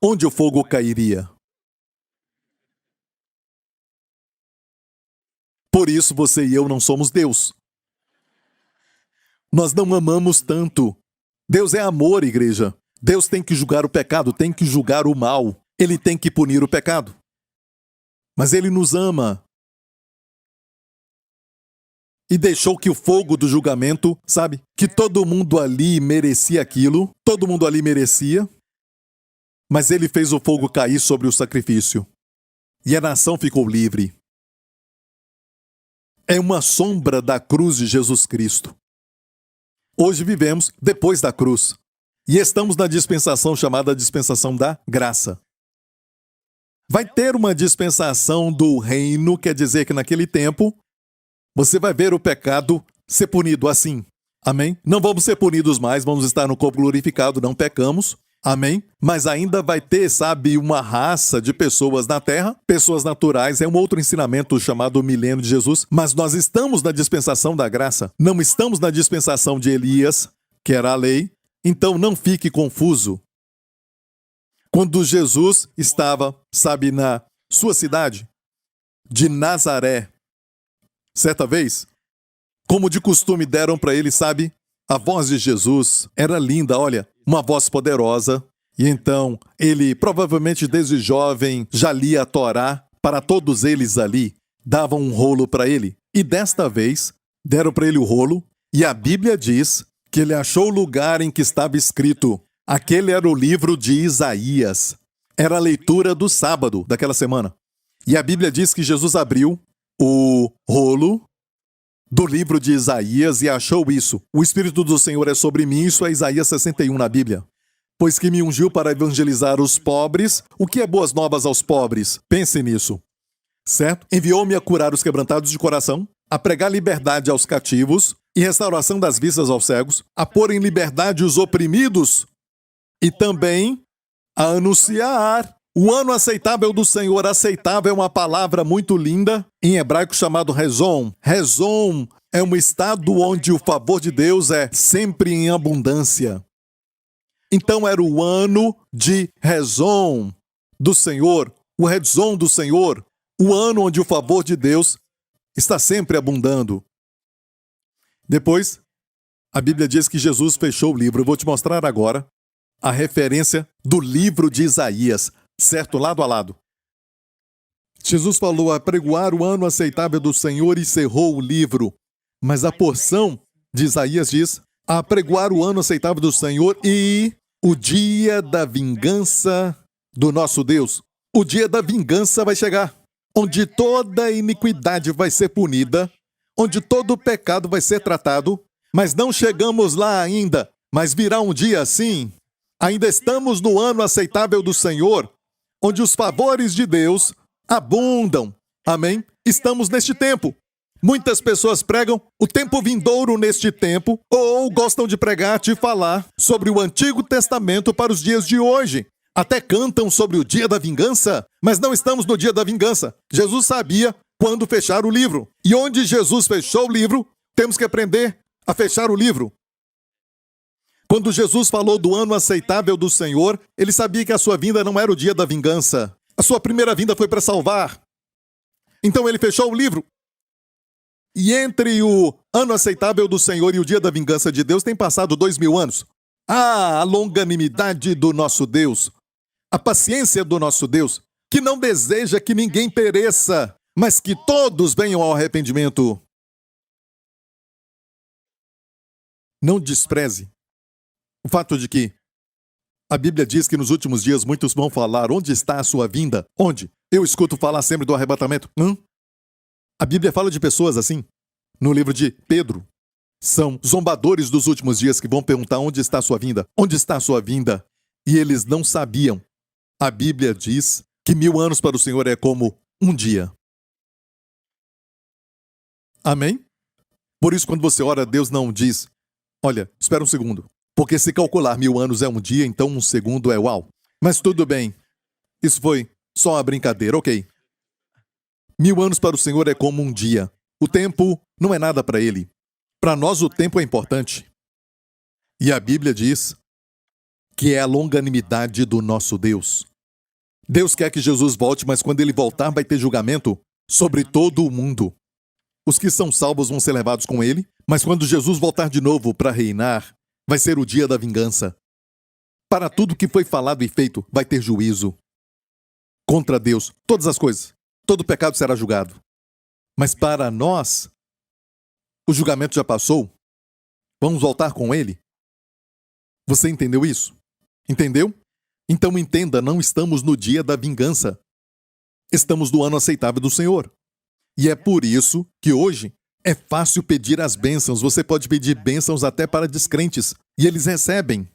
Onde o fogo cairia? Por isso você e eu não somos Deus. Nós não amamos tanto. Deus é amor, igreja. Deus tem que julgar o pecado, tem que julgar o mal. Ele tem que punir o pecado. Mas Ele nos ama. E deixou que o fogo do julgamento, sabe? Que todo mundo ali merecia aquilo. Todo mundo ali merecia. Mas Ele fez o fogo cair sobre o sacrifício. E a nação ficou livre. É uma sombra da cruz de Jesus Cristo. Hoje vivemos depois da cruz. E estamos na dispensação chamada dispensação da graça. Vai ter uma dispensação do reino, quer dizer que naquele tempo, você vai ver o pecado ser punido assim. Amém? Não vamos ser punidos mais, vamos estar no corpo glorificado, não pecamos. Amém? Mas ainda vai ter, sabe, uma raça de pessoas na terra, pessoas naturais, é um outro ensinamento chamado milênio de Jesus, mas nós estamos na dispensação da graça, não estamos na dispensação de Elias, que era a lei, então não fique confuso. Quando Jesus estava, sabe, na sua cidade de Nazaré, certa vez, como de costume deram para ele, sabe, a voz de Jesus era linda, olha, uma voz poderosa. E então, ele provavelmente desde jovem já lia a Torá para todos eles ali. Davam um rolo para ele. E desta vez, deram para ele o rolo. E a Bíblia diz que ele achou o lugar em que estava escrito. Aquele era o livro de Isaías. Era a leitura do sábado daquela semana. E a Bíblia diz que Jesus abriu o rolo do livro de Isaías e achou isso. O Espírito do Senhor é sobre mim, isso é Isaías 61 na Bíblia. Pois que me ungiu para evangelizar os pobres. O que é boas novas aos pobres? Pense nisso. Certo? Enviou-me a curar os quebrantados de coração, a pregar liberdade aos cativos e restauração das vistas aos cegos, a pôr em liberdade os oprimidos e também a anunciar o ano aceitável do Senhor. Aceitável é uma palavra muito linda, em hebraico chamado rezon. Rezon é um estado onde o favor de Deus é sempre em abundância. Então era o ano de rezon do Senhor, o rezon do Senhor, o ano onde o favor de Deus está sempre abundando. Depois, A Bíblia diz que Jesus fechou o livro. Eu vou te mostrar agora a referência do livro de Isaías, certo? Lado a lado. Jesus falou: apregoar o ano aceitável do Senhor e cerrou o livro. Mas a porção de Isaías diz: apregoar o ano aceitável do Senhor e o dia da vingança do nosso Deus. O dia da vingança vai chegar, onde toda iniquidade vai ser punida, onde todo pecado vai ser tratado, mas não chegamos lá ainda. Mas virá um dia assim. Ainda estamos no ano aceitável do Senhor, onde os favores de Deus abundam. Amém? Estamos neste tempo. Muitas pessoas pregam o tempo vindouro neste tempo, ou gostam de pregar, de falar sobre o Antigo Testamento para os dias de hoje. Até cantam sobre o dia da vingança, mas não estamos no dia da vingança. Jesus sabia quando fechar o livro. E onde Jesus fechou o livro, temos que aprender a fechar o livro. Quando Jesus falou do ano aceitável do Senhor, ele sabia que a sua vinda não era o dia da vingança. A sua primeira vinda foi para salvar. Então ele fechou o livro. E entre o ano aceitável do Senhor e o dia da vingança de Deus tem passado 2000 anos. Ah, a longanimidade do nosso Deus, a paciência do nosso Deus, que não deseja que ninguém pereça, mas que todos venham ao arrependimento. Não despreze o fato de que a Bíblia diz que nos últimos dias muitos vão falar: onde está a sua vinda? Onde? Eu escuto falar sempre do arrebatamento. A Bíblia fala de pessoas assim. No livro de Pedro, são zombadores dos últimos dias que vão perguntar: onde está a sua vinda? Onde está a sua vinda? E eles não sabiam. A Bíblia diz que 1000 anos para o Senhor é como um dia. Amém? Por isso, quando você ora, Deus não diz: olha, espera um segundo. Porque se calcular 1000 anos é um dia, então um segundo é uau. Mas tudo bem. Isso foi só uma brincadeira, ok. 1000 anos para o Senhor é como um dia. O tempo não é nada para Ele. Para nós o tempo é importante. E a Bíblia diz que é a longanimidade do nosso Deus. Deus quer que Jesus volte, mas quando Ele voltar vai ter julgamento sobre todo o mundo. Os que são salvos vão ser levados com Ele, mas quando Jesus voltar de novo para reinar, vai ser o dia da vingança. Para tudo que foi falado e feito, vai ter juízo. Contra Deus, todas as coisas. Todo pecado será julgado. Mas para nós, o julgamento já passou. Vamos voltar com Ele? Você entendeu isso? Entendeu? Então entenda, não estamos no dia da vingança. Estamos no ano aceitável do Senhor. E é por isso que hoje é fácil pedir as bênçãos. Você pode pedir bênçãos até para descrentes. E eles recebem.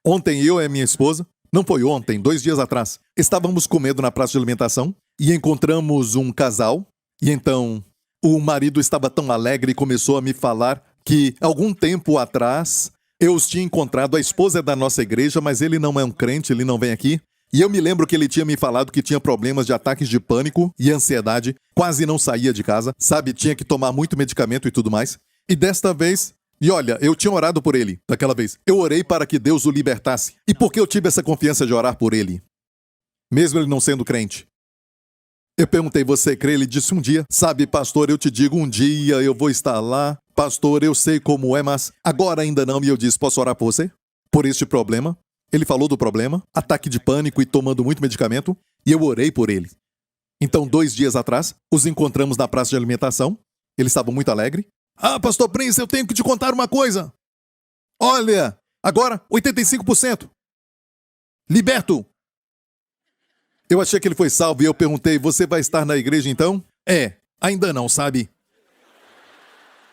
Ontem eu e a minha esposa, não foi ontem, 2 dias atrás, estávamos comendo na praça de alimentação e encontramos um casal. E então o marido estava tão alegre e começou a me falar que algum tempo atrás eu os tinha encontrado. A esposa é da nossa igreja, mas ele não é um crente, ele não vem aqui. E eu me lembro que ele tinha me falado que tinha problemas de ataques de pânico e ansiedade, quase não saía de casa, sabe? Tinha que tomar muito medicamento e tudo mais. E desta vez, e olha, eu tinha orado por ele, daquela vez. Eu orei para que Deus o libertasse. E por que eu tive essa confiança de orar por ele? Mesmo ele não sendo crente. Eu perguntei: você crê? Ele disse: um dia. Sabe, pastor, eu te digo, um dia eu vou estar lá. Pastor, eu sei como é, mas agora ainda não. E eu disse: posso orar por você? Por este problema? Ele falou do problema, ataque de pânico e tomando muito medicamento, e eu orei por ele. Então, 2 dias atrás, os encontramos na praça de alimentação. Eles estavam muito alegres. Ah, pastor Prince, eu tenho que te contar uma coisa. Olha, agora 85%. Liberto. Eu achei que ele foi salvo e eu perguntei: você vai estar na igreja então? Ainda não, sabe?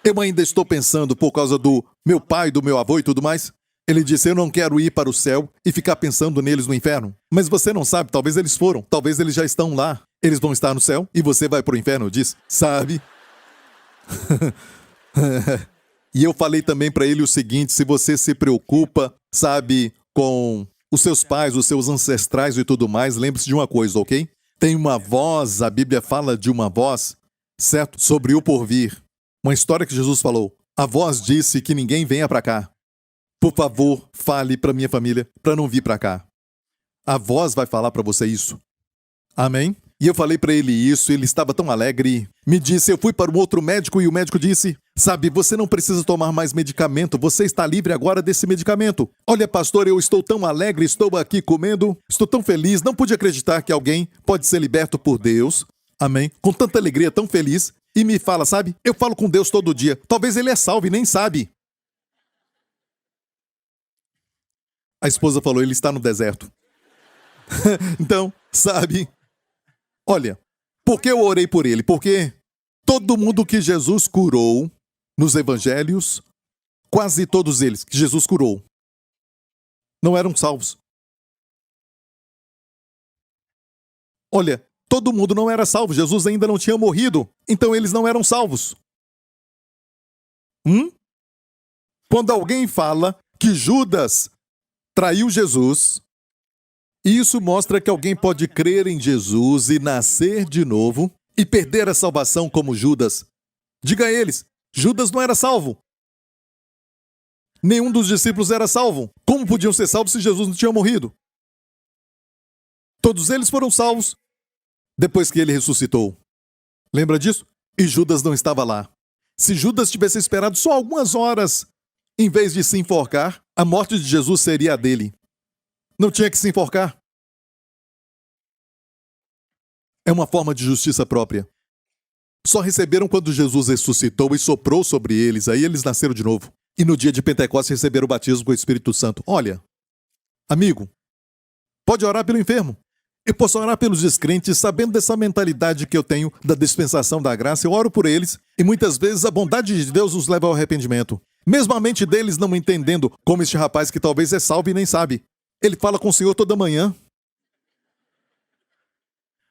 Eu ainda estou pensando por causa do meu pai, do meu avô e tudo mais. Ele disse: eu não quero ir para o céu e ficar pensando neles no inferno. Mas você não sabe, talvez eles foram, talvez eles já estão lá. Eles vão estar no céu e você vai para o inferno, eu disse. Sabe? E eu falei também para ele o seguinte: se você se preocupa, sabe, com os seus pais, os seus ancestrais e tudo mais, lembre-se de uma coisa, ok? Tem uma voz, a Bíblia fala de uma voz, certo? Sobre o porvir. Uma história que Jesus falou. A voz disse que ninguém venha para cá. Por favor, fale para minha família para não vir para cá. A voz vai falar para você isso. Amém? E eu falei para ele isso, ele estava tão alegre. Me disse, eu fui para um outro médico e o médico disse, sabe, você não precisa tomar mais medicamento, você está livre agora desse medicamento. Olha, pastor, eu estou tão alegre, estou aqui comendo, estou tão feliz, não pude acreditar que alguém pode ser liberto por Deus. Amém? Com tanta alegria, tão feliz. E me fala, sabe, eu falo com Deus todo dia. Talvez ele é salvo e nem sabe. A esposa falou, ele está no deserto. Então, sabe... Olha, por que eu orei por ele? Porque todo mundo que Jesus curou nos evangelhos, quase todos eles que Jesus curou, não eram salvos. Olha, todo mundo não era salvo. Jesus ainda não tinha morrido, então eles não eram salvos. Quando alguém fala que Judas traiu Jesus... Isso mostra que alguém pode crer em Jesus e nascer de novo e perder a salvação como Judas. Diga a eles, Judas não era salvo. Nenhum dos discípulos era salvo. Como podiam ser salvos se Jesus não tinha morrido? Todos eles foram salvos depois que ele ressuscitou. Lembra disso? E Judas não estava lá. Se Judas tivesse esperado só algumas horas, em vez de se enforcar, a morte de Jesus seria a dele. Não tinha que se enforcar. É uma forma de justiça própria. Só receberam quando Jesus ressuscitou e soprou sobre eles, aí eles nasceram de novo. E no dia de Pentecostes receberam o batismo com o Espírito Santo. Olha, amigo, pode orar pelo enfermo. Eu posso orar pelos descrentes, sabendo dessa mentalidade que eu tenho da dispensação da graça, eu oro por eles, e muitas vezes a bondade de Deus os leva ao arrependimento. Mesmo a mente deles não entendendo, como este rapaz que talvez é salvo e nem sabe. Ele fala com o Senhor toda manhã.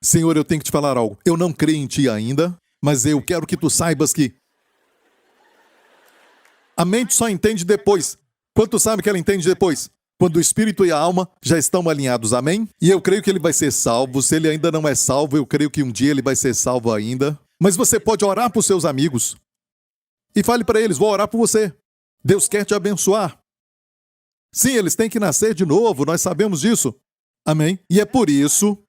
Senhor, eu tenho que te falar algo. Eu não creio em ti ainda, mas eu quero que tu saibas que... A mente só entende depois. Quanto sabe que ela entende depois? Quando o espírito e a alma já estão alinhados, amém? E eu creio que ele vai ser salvo. Se ele ainda não é salvo, eu creio que um dia ele vai ser salvo ainda. Mas você pode orar por seus amigos. E fale para eles, vou orar por você. Deus quer te abençoar. Sim, eles têm que nascer de novo, nós sabemos disso. Amém? E é por isso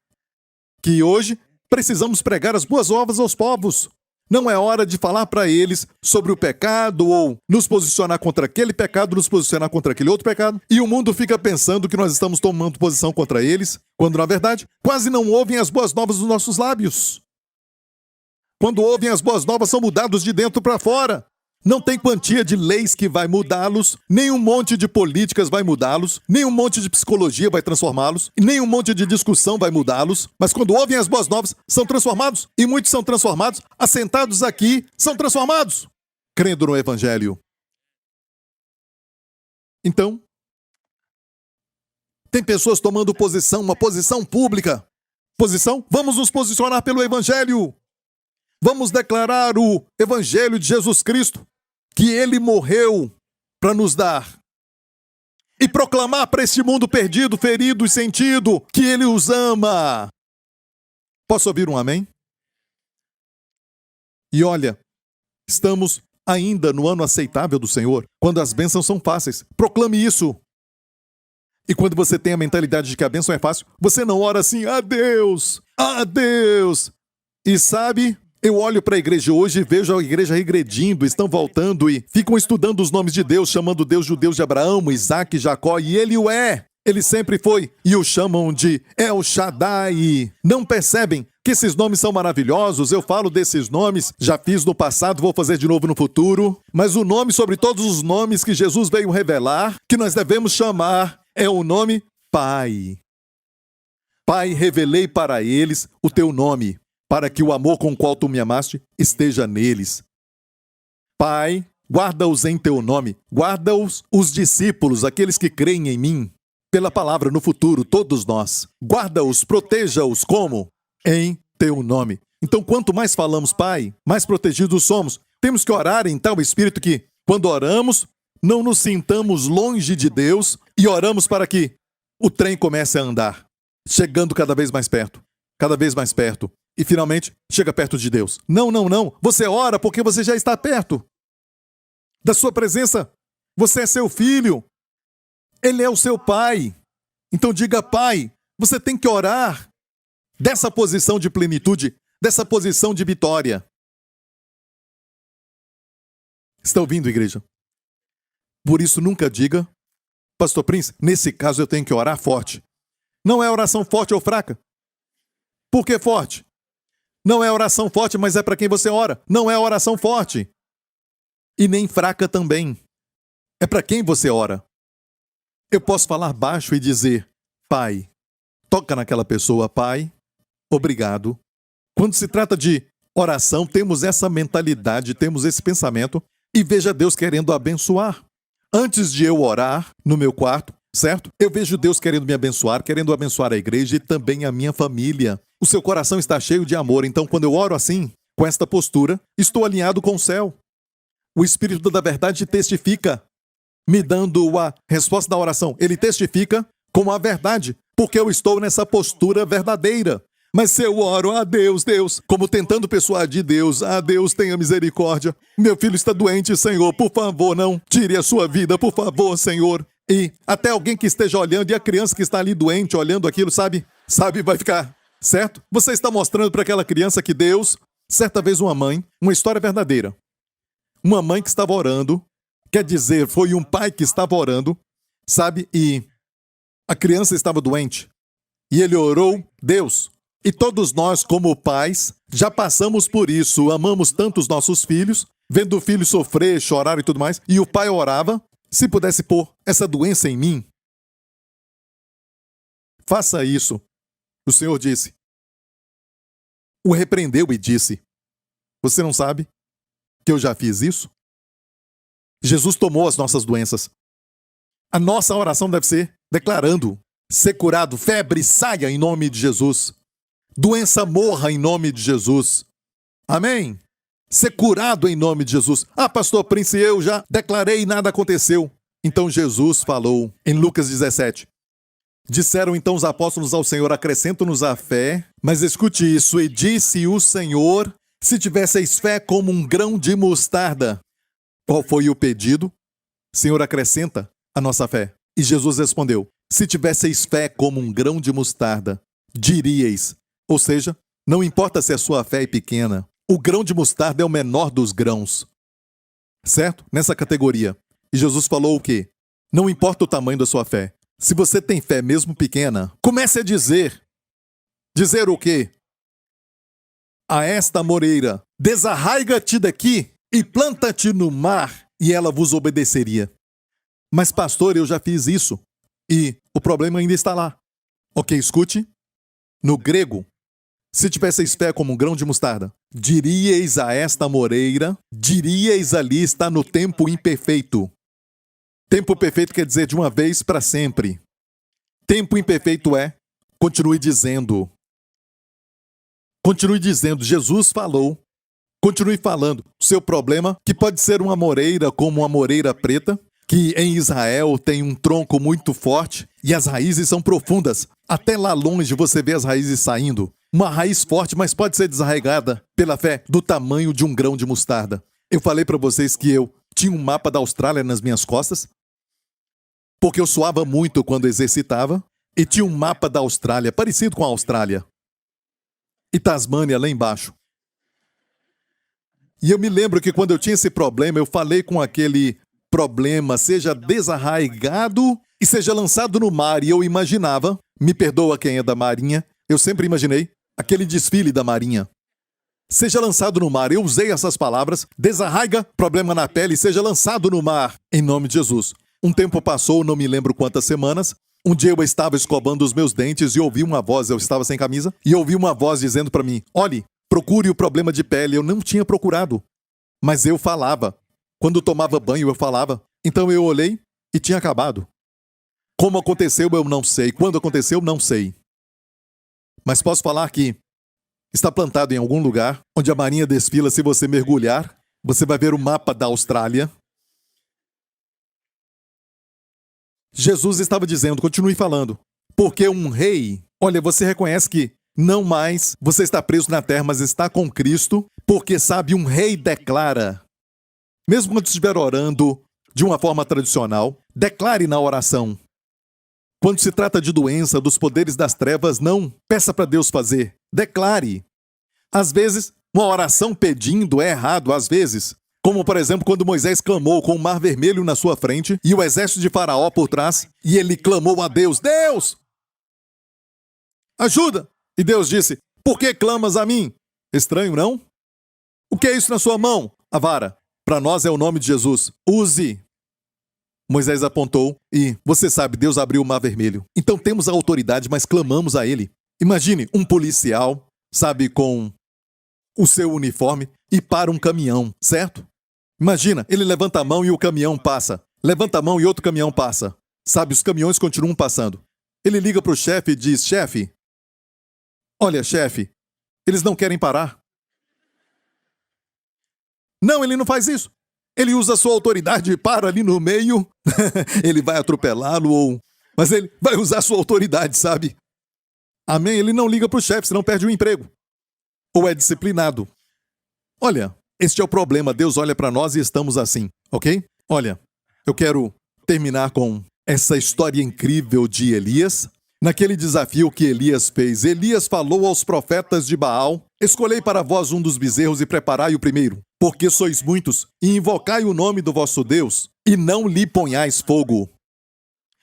que hoje precisamos pregar as boas novas aos povos. Não é hora de falar para eles sobre o pecado ou nos posicionar contra aquele pecado, nos posicionar contra aquele outro pecado. E o mundo fica pensando que nós estamos tomando posição contra eles, quando na verdade quase não ouvem as boas novas dos nossos lábios. Quando ouvem as boas novas, são mudados de dentro para fora. Não tem quantia de leis que vai mudá-los, nem um monte de políticas vai mudá-los, nem um monte de psicologia vai transformá-los, nem um monte de discussão vai mudá-los. Mas quando ouvem as boas novas, são transformados, e muitos são transformados, assentados aqui, são transformados, crendo no Evangelho. Então, tem pessoas tomando posição, uma posição pública. Posição? Vamos nos posicionar pelo Evangelho. Vamos declarar o Evangelho de Jesus Cristo, que Ele morreu para nos dar. E proclamar para este mundo perdido, ferido e sentido, que Ele os ama. Posso ouvir um amém? E olha, estamos ainda no ano aceitável do Senhor, quando as bênçãos são fáceis. Proclame isso. E quando você tem a mentalidade de que a bênção é fácil, você não ora assim, adeus, adeus. E sabe... Eu olho para a igreja hoje e vejo a igreja regredindo, estão voltando e ficam estudando os nomes de Deus, chamando Deus de Deus de Abraão, Isaac, Jacó, e Ele o é. Ele sempre foi, e o chamam de El Shaddai. Não percebem que esses nomes são maravilhosos? Eu falo desses nomes, já fiz no passado, vou fazer de novo no futuro. Mas o nome sobre todos os nomes que Jesus veio revelar, que nós devemos chamar, é o nome Pai. Pai, revelei para eles o teu nome, para que o amor com o qual tu me amaste esteja neles. Pai, guarda-os em teu nome, guarda-os, os discípulos, aqueles que creem em mim, pela palavra no futuro, todos nós. Guarda-os, proteja-os, como? Em teu nome. Então, quanto mais falamos, Pai, mais protegidos somos. Temos que orar em tal espírito que, quando oramos, não nos sintamos longe de Deus e oramos para que o trem comece a andar, chegando cada vez mais perto, cada vez mais perto. E finalmente, chega perto de Deus. Não, não, não. Você ora porque você já está perto da sua presença. Você é seu filho. Ele é o seu pai. Então diga, Pai, você tem que orar dessa posição de plenitude, dessa posição de vitória. Está ouvindo, igreja? Por isso, nunca diga, Pastor Prince, nesse caso eu tenho que orar forte. Não é oração forte ou fraca. Por que forte? Não é oração forte, mas é para quem você ora. Não é oração forte. E nem fraca também. É para quem você ora. Eu posso falar baixo e dizer, Pai, toca naquela pessoa, Pai, obrigado. Quando se trata de oração, temos essa mentalidade, temos esse pensamento, e veja Deus querendo abençoar. Antes de eu orar no meu quarto, certo? Eu vejo Deus querendo me abençoar, querendo abençoar a igreja e também a minha família. O seu coração está cheio de amor, então quando eu oro assim, com esta postura, estou alinhado com o céu. O Espírito da verdade testifica, me dando a resposta da oração. Ele testifica com a verdade, porque eu estou nessa postura verdadeira. Mas se eu oro, Deus, como tentando persuadir Deus, Deus, tenha misericórdia. Meu filho está doente, Senhor, por favor, não tire a sua vida, por favor, Senhor. E até alguém que esteja olhando, e a criança que está ali doente, olhando aquilo, sabe, vai ficar, certo? Você está mostrando para aquela criança que Deus, certa vez uma mãe, uma história verdadeira. Uma mãe que estava orando, quer dizer, foi um pai que estava orando, sabe, e a criança estava doente. E ele orou, Deus. E todos nós, como pais, já passamos por isso. Amamos tanto os nossos filhos, vendo o filho sofrer, chorar e tudo mais. E o pai orava, se pudesse pôr essa doença em mim, faça isso. O Senhor disse. O repreendeu e disse, você não sabe que eu já fiz isso? Jesus tomou as nossas doenças. A nossa oração deve ser declarando, ser curado, febre, saia em nome de Jesus. Doença morra em nome de Jesus. Amém? Ser curado em nome de Jesus. Pastor Prince, eu já declarei e nada aconteceu. Então Jesus falou em Lucas 17. Disseram então os apóstolos ao Senhor, acrescenta-nos a fé. Mas escute isso, e disse o Senhor, se tivesseis fé como um grão de mostarda. Qual foi o pedido? Senhor, acrescenta a nossa fé. E Jesus respondeu, se tivesseis fé como um grão de mostarda, diríeis. Ou seja, não importa se a sua fé é pequena, o grão de mostarda é o menor dos grãos. Certo? Nessa categoria. E Jesus falou o quê? Não importa o tamanho da sua fé. Se você tem fé mesmo pequena, comece a dizer. Dizer o quê? A esta moreira, desarraiga-te daqui e planta-te no mar, e ela vos obedeceria. Mas pastor, eu já fiz isso. E o problema ainda está lá. Ok, escute. No grego, se tivesseis fé como um grão de mostarda, diríeis a esta moreira, diríeis ali está no tempo imperfeito. Tempo perfeito quer dizer de uma vez para sempre. Tempo imperfeito é, continue dizendo. Continue dizendo, Jesus falou. Continue falando. O seu problema, que pode ser uma moreira como uma moreira preta, que em Israel tem um tronco muito forte e as raízes são profundas. Até lá longe você vê as raízes saindo. Uma raiz forte, mas pode ser desarraigada pela fé do tamanho de um grão de mostarda. Eu falei para vocês que eu tinha um mapa da Austrália nas minhas costas, porque eu suava muito quando exercitava, e tinha um mapa da Austrália, parecido com a Austrália. E Tasmânia lá embaixo. E eu me lembro que quando eu tinha esse problema, eu falei com aquele problema, seja desarraigado e seja lançado no mar. E eu imaginava, me perdoa quem é da Marinha, eu sempre imaginei aquele desfile da Marinha. Seja lançado no mar. Eu usei essas palavras, desarraiga, problema na pele, seja lançado no mar, em nome de Jesus. Um tempo passou, não me lembro quantas semanas. Um dia eu estava escovando os meus dentes e ouvi uma voz, eu estava sem camisa, e ouvi uma voz dizendo para mim, olhe, procure o problema de pele. Eu não tinha procurado, mas eu falava. Quando tomava banho, eu falava. Então eu olhei e tinha acabado. Como aconteceu, eu não sei. Quando aconteceu, não sei. Mas posso falar que está plantado em algum lugar onde a marinha desfila. Se você mergulhar, você vai ver o mapa da Austrália. Jesus estava dizendo, continue falando, porque um rei, olha, você reconhece que não mais você está preso na terra, mas está com Cristo, porque sabe, um rei declara, mesmo quando estiver orando de uma forma tradicional, declare na oração, Quando se trata de doença, dos poderes das trevas, não peça para Deus fazer. Declare. Às vezes, uma oração pedindo é errado, às vezes. Como, por exemplo, quando Moisés clamou com o mar vermelho na sua frente e o exército de Faraó por trás, e ele clamou a Deus: Deus, ajuda! E Deus disse: por que clamas a mim? Estranho, não? O que é isso na sua mão? A vara. Para nós é o nome de Jesus. Use. Moisés apontou e, você sabe, Deus abriu o mar vermelho. Então temos a autoridade, mas clamamos a ele. Imagine um policial, sabe, com o seu uniforme e para um caminhão, certo? Imagina, ele levanta a mão e o caminhão passa. Levanta a mão e outro caminhão passa. Sabe, os caminhões continuam passando. Ele liga para o chefe e diz: chefe, olha, chefe, eles não querem parar. Não, ele não faz isso. Ele usa a sua autoridade e para ali no meio. Ele vai atropelá-lo mas ele vai usar a sua autoridade, sabe? Amém? Ele não liga para o chefe, senão perde o emprego. Ou é disciplinado. Olha, este é o problema. Deus olha para nós e estamos assim, ok? Olha, eu quero terminar com essa história incrível de Elias. Naquele desafio que Elias fez, Elias falou aos profetas de Baal: escolhei para vós um dos bezerros e preparai o primeiro, porque sois muitos, e invocai o nome do vosso Deus, e não lhe ponhais fogo.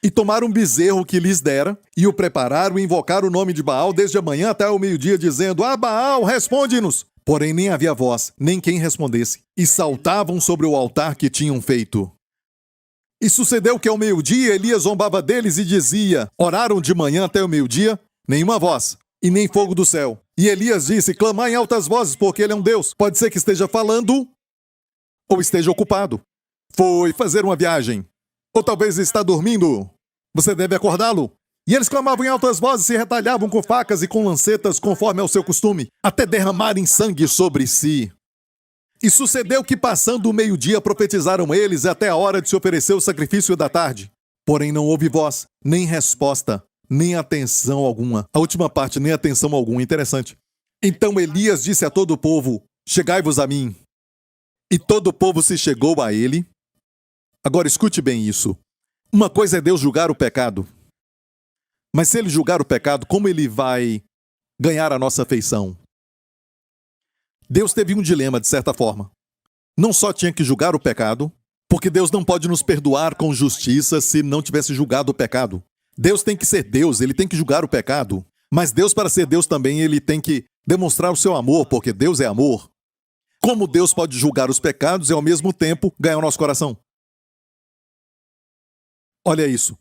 E tomaram um bezerro que lhes dera, e o prepararam e invocaram o nome de Baal desde a manhã até o meio-dia, dizendo: ah, Baal, responde-nos! Porém nem havia voz, nem quem respondesse, e saltavam sobre o altar que tinham feito. E sucedeu que ao meio-dia Elias zombava deles e dizia: oraram de manhã até o meio-dia, nenhuma voz, e nem fogo do céu. E Elias disse: clamai em altas vozes, porque ele é um Deus. Pode ser que esteja falando, ou esteja ocupado. Foi fazer uma viagem. Ou talvez está dormindo. Você deve acordá-lo. E eles clamavam em altas vozes, se retalhavam com facas e com lancetas, conforme ao seu costume, até derramarem sangue sobre si. E sucedeu que, passando o meio-dia, profetizaram eles até a hora de se oferecer o sacrifício da tarde. Porém não houve voz, nem resposta, nem atenção alguma. A última parte, nem atenção alguma. Interessante. Então Elias disse a todo o povo: chegai-vos a mim. E todo o povo se chegou a ele. Agora escute bem isso. Uma coisa é Deus julgar o pecado. Mas se ele julgar o pecado, como ele vai ganhar a nossa afeição? Deus teve um dilema, de certa forma. Não só tinha que julgar o pecado, porque Deus não pode nos perdoar com justiça se não tivesse julgado o pecado. Deus tem que ser Deus, ele tem que julgar o pecado. Mas Deus, para ser Deus também, ele tem que demonstrar o seu amor, porque Deus é amor. Como Deus pode julgar os pecados e ao mesmo tempo ganhar o nosso coração? Olha isso.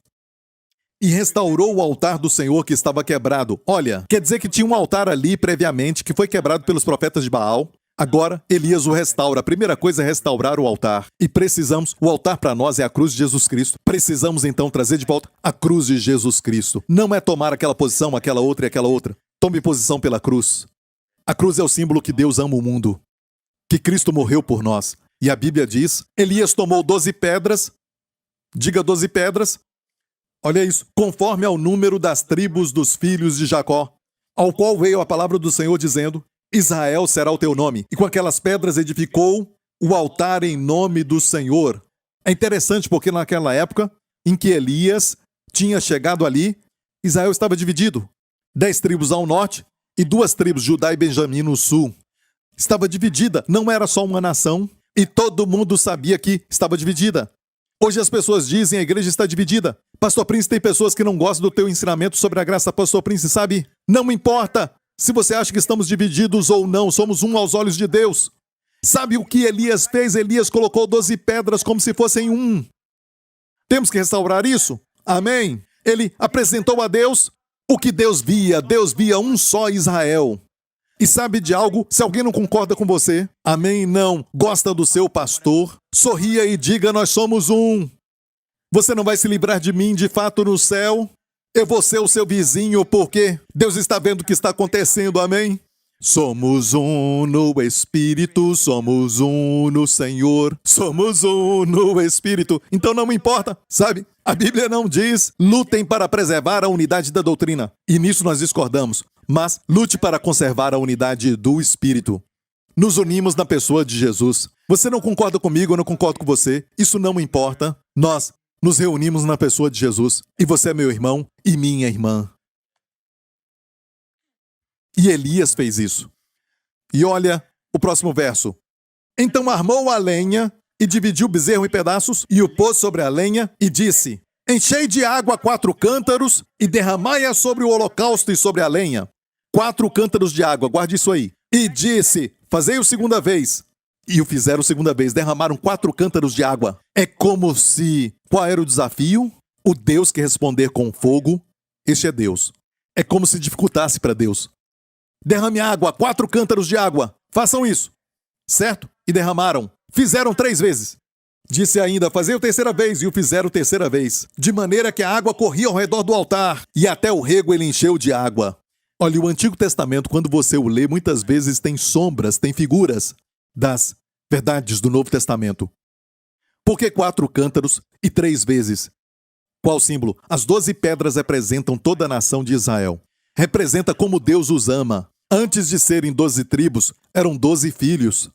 E restaurou o altar do Senhor que estava quebrado. Olha, quer dizer que tinha um altar ali previamente que foi quebrado pelos profetas de Baal. Agora, Elias o restaura. A primeira coisa é restaurar o altar. E precisamos, o altar para nós é a cruz de Jesus Cristo. Precisamos então trazer de volta a cruz de Jesus Cristo. Não é tomar aquela posição, aquela outra e aquela outra. Tome posição pela cruz. A cruz é o símbolo que Deus ama o mundo. Que Cristo morreu por nós. E a Bíblia diz, Elias tomou 12 pedras. Diga 12 pedras. Olha isso, conforme ao número das tribos dos filhos de Jacó, ao qual veio a palavra do Senhor dizendo: Israel será o teu nome. E com aquelas pedras edificou o altar em nome do Senhor. É interessante porque naquela época em que Elias tinha chegado ali, Israel estava dividido. 10 tribos ao norte e 2 tribos, Judá e Benjamim, no sul. Estava dividida, não era só uma nação, e todo mundo sabia que estava dividida. Hoje as pessoas dizem: a igreja está dividida. Pastor Prince, tem pessoas que não gostam do teu ensinamento sobre a graça. Pastor Prince, sabe? Não importa se você acha que estamos divididos ou não. Somos um aos olhos de Deus. Sabe o que Elias fez? Elias colocou 12 pedras como se fossem um. Temos que restaurar isso? Amém? Ele apresentou a Deus o que Deus via. Deus via um só Israel. E sabe de algo? Se alguém não concorda com você, amém, não, gosta do seu pastor, sorria e diga: nós somos um. Você não vai se livrar de mim de fato no céu. Eu vou ser o seu vizinho porque Deus está vendo o que está acontecendo, amém? Somos um no Espírito, somos um no Senhor, somos um no Espírito. Então não me importa, sabe? A Bíblia não diz: lutem para preservar a unidade da doutrina. E nisso nós discordamos. Mas lute para conservar a unidade do Espírito. Nos unimos na pessoa de Jesus. Você não concorda comigo, eu não concordo com você. Isso não importa. Nós nos reunimos na pessoa de Jesus. E você é meu irmão e minha irmã. E Elias fez isso. E olha o próximo verso. Então armou a lenha e dividiu o bezerro em pedaços e o pôs sobre a lenha e disse: enchei de água 4 cântaros e derramai-a sobre o holocausto e sobre a lenha. 4 cântaros de água, guarde isso aí. E disse: fazei-o segunda vez. E o fizeram segunda vez, derramaram 4 cântaros de água. É como se... Qual era o desafio? O Deus que responder com fogo, este é Deus. É como se dificultasse para Deus. Derrame água, 4 cântaros de água. Façam isso. Certo? E derramaram. Fizeram 3 vezes. Disse ainda: fazei a terceira vez, e o fizeram terceira vez. De maneira que a água corria ao redor do altar, e até o rego ele encheu de água. Olha, o Antigo Testamento, quando você o lê, muitas vezes tem sombras, tem figuras das verdades do Novo Testamento. Por que 4 cântaros e 3 vezes? Qual símbolo? As 12 pedras representam toda a nação de Israel. Representa como Deus os ama. Antes de serem 12 tribos, eram 12 filhos.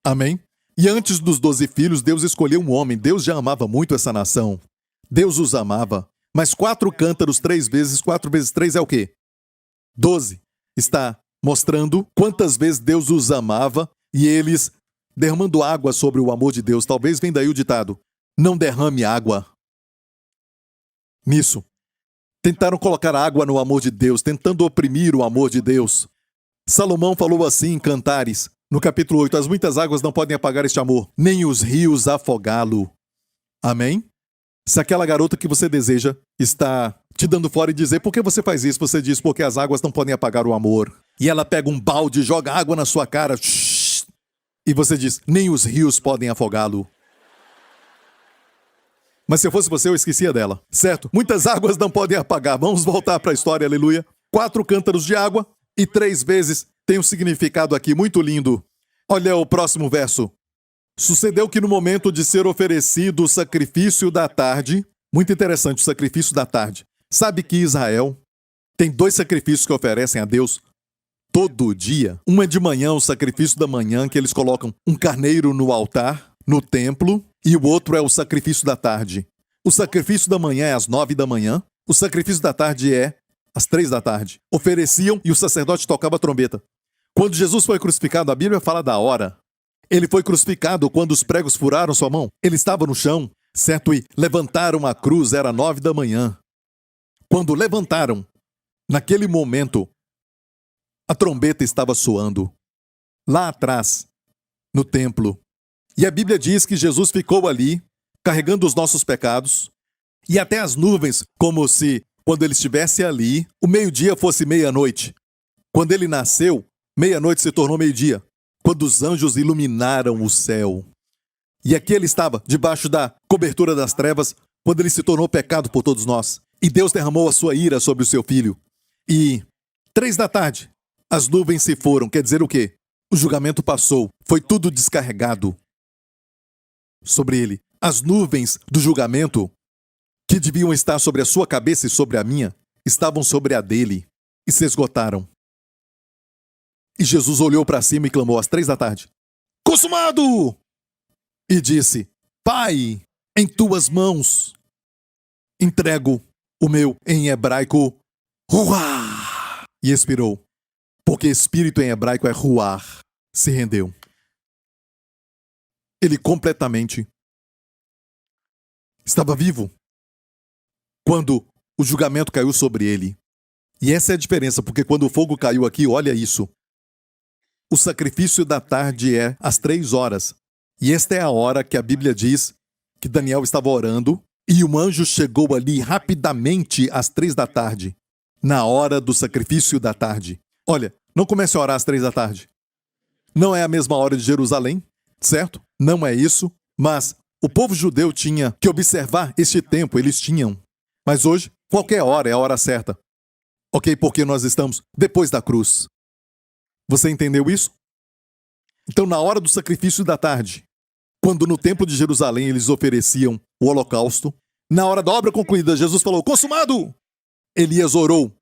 Amém? E antes dos 12 filhos, Deus escolheu um homem. Deus já amava muito essa nação. Deus os amava. Mas 4 cântaros 3 vezes, 4 vezes 3 é o quê? 12. Está mostrando quantas vezes Deus os amava e eles derramando água sobre o amor de Deus. Talvez venha daí o ditado: não derrame água. Nisso. Tentaram colocar água no amor de Deus, tentando oprimir o amor de Deus. Salomão falou assim em Cantares, no capítulo 8, as muitas águas não podem apagar este amor, nem os rios afogá-lo. Amém? Se aquela garota que você deseja está te dando fora e dizer: por que você faz isso? Você diz: porque as águas não podem apagar o amor. E ela pega um balde, joga água na sua cara, e você diz: nem os rios podem afogá-lo. Mas se eu fosse você, eu esquecia dela, certo? Muitas águas não podem apagar. Vamos voltar para a história, aleluia. 4 cântaros de água e 3 vezes tem um significado aqui muito lindo. Olha o próximo verso. Sucedeu que no momento de ser oferecido o sacrifício da tarde, muito interessante o sacrifício da tarde. Sabe que Israel tem 2 sacrifícios que oferecem a Deus todo dia. Um é de manhã, o sacrifício da manhã, que eles colocam um carneiro no altar, no templo, e o outro é o sacrifício da tarde. O sacrifício da manhã é às 9 da manhã, o sacrifício da tarde é às 3 da tarde. Ofereciam e o sacerdote tocava a trombeta. Quando Jesus foi crucificado, a Bíblia fala da hora. Ele foi crucificado quando os pregos furaram sua mão. Ele estava no chão, certo? E levantaram a cruz, era 9 da manhã. Quando levantaram, naquele momento, a trombeta estava soando. Lá atrás, no templo. E a Bíblia diz que Jesus ficou ali, carregando os nossos pecados, e até as nuvens, como se, quando ele estivesse ali, o meio-dia fosse meia-noite. Quando ele nasceu, meia-noite se tornou meio-dia, quando os anjos iluminaram o céu. E aqui ele estava, debaixo da cobertura das trevas, quando ele se tornou pecado por todos nós. E Deus derramou a sua ira sobre o seu filho. E 3 da tarde, as nuvens se foram. Quer dizer o quê? O julgamento passou. Foi tudo descarregado sobre ele. As nuvens do julgamento, que deviam estar sobre a sua cabeça e sobre a minha, estavam sobre a dele e se esgotaram. E Jesus olhou para cima e clamou às 3 da tarde: consumado! E disse: Pai, em tuas mãos entrego o meu, em hebraico, ruá. E expirou. Porque espírito em hebraico é ruar. Se rendeu. Ele completamente estava vivo quando o julgamento caiu sobre ele. E essa é a diferença, porque quando o fogo caiu aqui, olha isso. O sacrifício da tarde é às 3 horas. E esta é a hora que a Bíblia diz que Daniel estava orando e um anjo chegou ali rapidamente às 3 da tarde, na hora do sacrifício da tarde. Olha, não comece a orar às 3 da tarde. Não é a mesma hora de Jerusalém, certo? Não é isso, mas o povo judeu tinha que observar este tempo, eles tinham. Mas hoje, qualquer hora é a hora certa. Ok? Porque nós estamos depois da cruz. Você entendeu isso? Então, na hora do sacrifício da tarde, quando no templo de Jerusalém eles ofereciam o holocausto, na hora da obra concluída, Jesus falou: consumado! Elias orou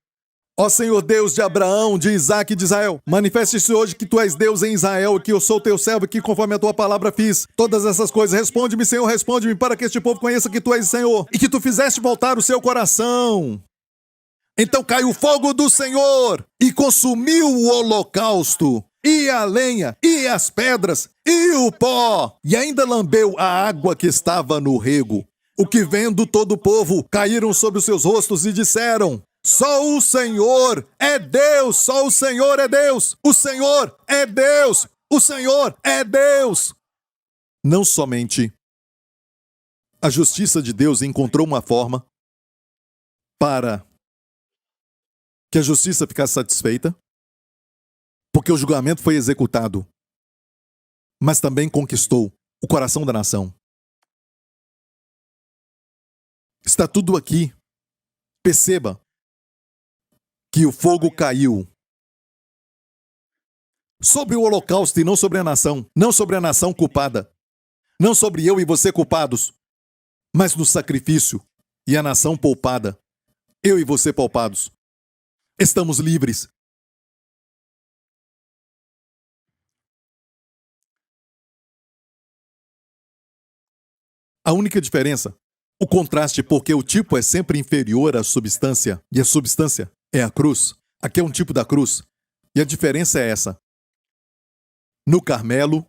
Ó Senhor Deus de Abraão, de Isaque e de Israel, manifeste-se hoje que tu és Deus em Israel e que eu sou teu servo e que conforme a tua palavra fiz todas essas coisas. Responde-me, Senhor, responde-me, para que este povo conheça que tu és Senhor e que tu fizeste voltar o seu coração. Então caiu o fogo do Senhor e consumiu o holocausto, e a lenha, e as pedras, e o pó, e ainda lambeu a água que estava no rego. O que vendo todo o povo, caíram sobre os seus rostos e disseram: só o Senhor é Deus, só o Senhor é Deus, o Senhor é Deus, o Senhor é Deus. Não somente a justiça de Deus encontrou uma forma para que a justiça ficasse satisfeita, porque o julgamento foi executado, mas também conquistou o coração da nação. Está tudo aqui. Perceba que o fogo caiu sobre o holocausto e não sobre a nação, não sobre a nação culpada, não sobre eu e você culpados, mas no sacrifício e a nação poupada, eu e você poupados. Estamos livres. A única diferença, o contraste, porque o tipo é sempre inferior à substância, e a substância é a cruz. Aqui é um tipo da cruz. E a diferença é essa. No Carmelo,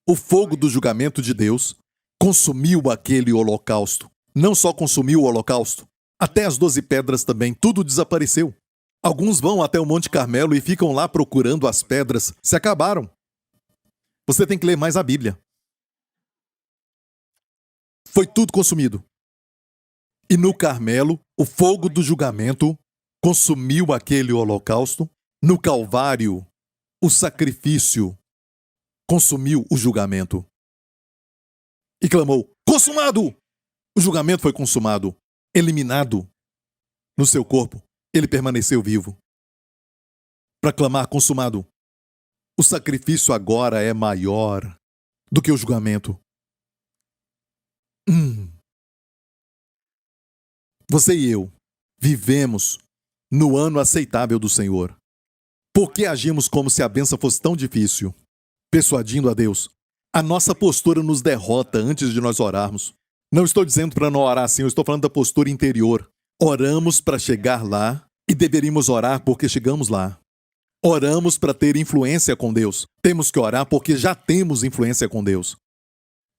o fogo do julgamento de Deus consumiu aquele holocausto. Não só consumiu o holocausto, até as 12 pedras também, tudo desapareceu. Alguns vão até o Monte Carmelo e ficam lá procurando as pedras. Se acabaram. Você tem que ler mais a Bíblia. Foi tudo consumido. E no Carmelo, o fogo do julgamento consumiu aquele holocausto. No Calvário, o sacrifício consumiu o julgamento. E clamou: consumado! O julgamento foi consumado, eliminado. No seu corpo, ele permaneceu vivo. Para clamar consumado. O sacrifício agora é maior do que o julgamento. Você e eu vivemos no ano aceitável do Senhor. Por que agimos como se a bênção fosse tão difícil? Persuadindo a Deus. A nossa postura nos derrota antes de nós orarmos. Não estou dizendo para não orar assim, eu estou falando da postura interior. Oramos para chegar lá e deveríamos orar porque chegamos lá. Oramos para ter influência com Deus. Temos que orar porque já temos influência com Deus.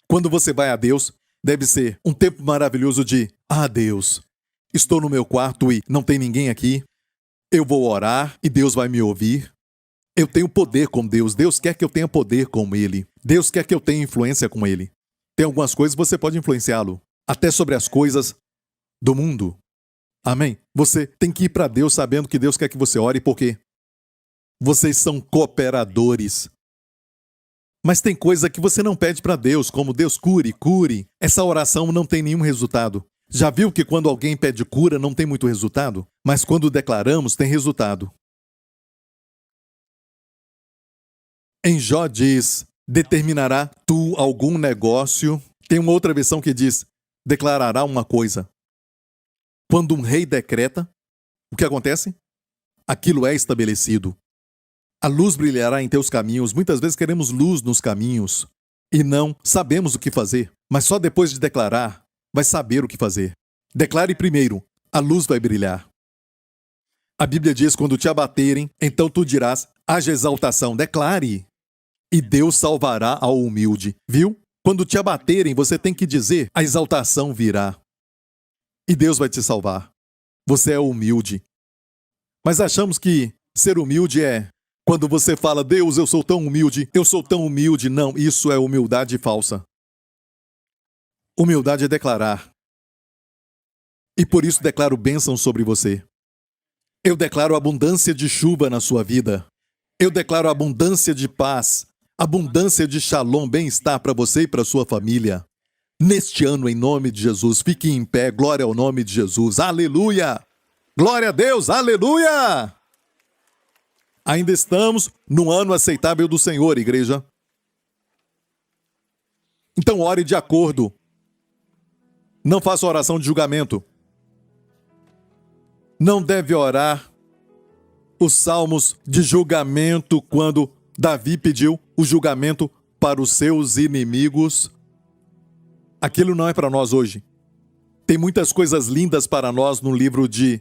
Quando você vai a Deus, deve ser um tempo maravilhoso de: Deus, estou no meu quarto e não tem ninguém aqui. Eu vou orar e Deus vai me ouvir. Eu tenho poder com Deus. Deus quer que eu tenha poder com Ele. Deus quer que eu tenha influência com Ele. Tem algumas coisas que você pode influenciá-lo. Até sobre as coisas do mundo. Amém? Você tem que ir para Deus sabendo que Deus quer que você ore, porque vocês são cooperadores. Mas tem coisa que você não pede para Deus, como Deus cure. Essa oração não tem nenhum resultado. Já viu que quando alguém pede cura não tem muito resultado? Mas quando declaramos, tem resultado. Em Jó diz: determinará tu algum negócio. Tem uma outra versão que diz: declarará uma coisa. Quando um rei decreta, o que acontece? Aquilo é estabelecido. A luz brilhará em teus caminhos. Muitas vezes queremos luz nos caminhos e não sabemos o que fazer. Mas só depois de declarar, vai saber o que fazer. Declare primeiro, a luz vai brilhar. A Bíblia diz: quando te abaterem, então tu dirás: haja exaltação. Declare. E Deus salvará ao humilde. Viu? Quando te abaterem, você tem que dizer: a exaltação virá. E Deus vai te salvar. Você é humilde. Mas achamos que ser humilde é quando você fala: Deus, eu sou tão humilde, eu sou tão humilde. Não, isso é humildade falsa. Humildade é declarar. E por isso declaro bênção sobre você. Eu declaro abundância de chuva na sua vida. Eu declaro abundância de paz, abundância de shalom, bem-estar para você e para sua família. Neste ano, em nome de Jesus, fique em pé, glória ao nome de Jesus. Aleluia! Glória a Deus, aleluia! Ainda estamos no ano aceitável do Senhor, igreja. Então ore de acordo. Não faça oração de julgamento. Não deve orar os salmos de julgamento quando Davi pediu o julgamento para os seus inimigos. Aquilo não é para nós hoje. Tem muitas coisas lindas para nós no livro de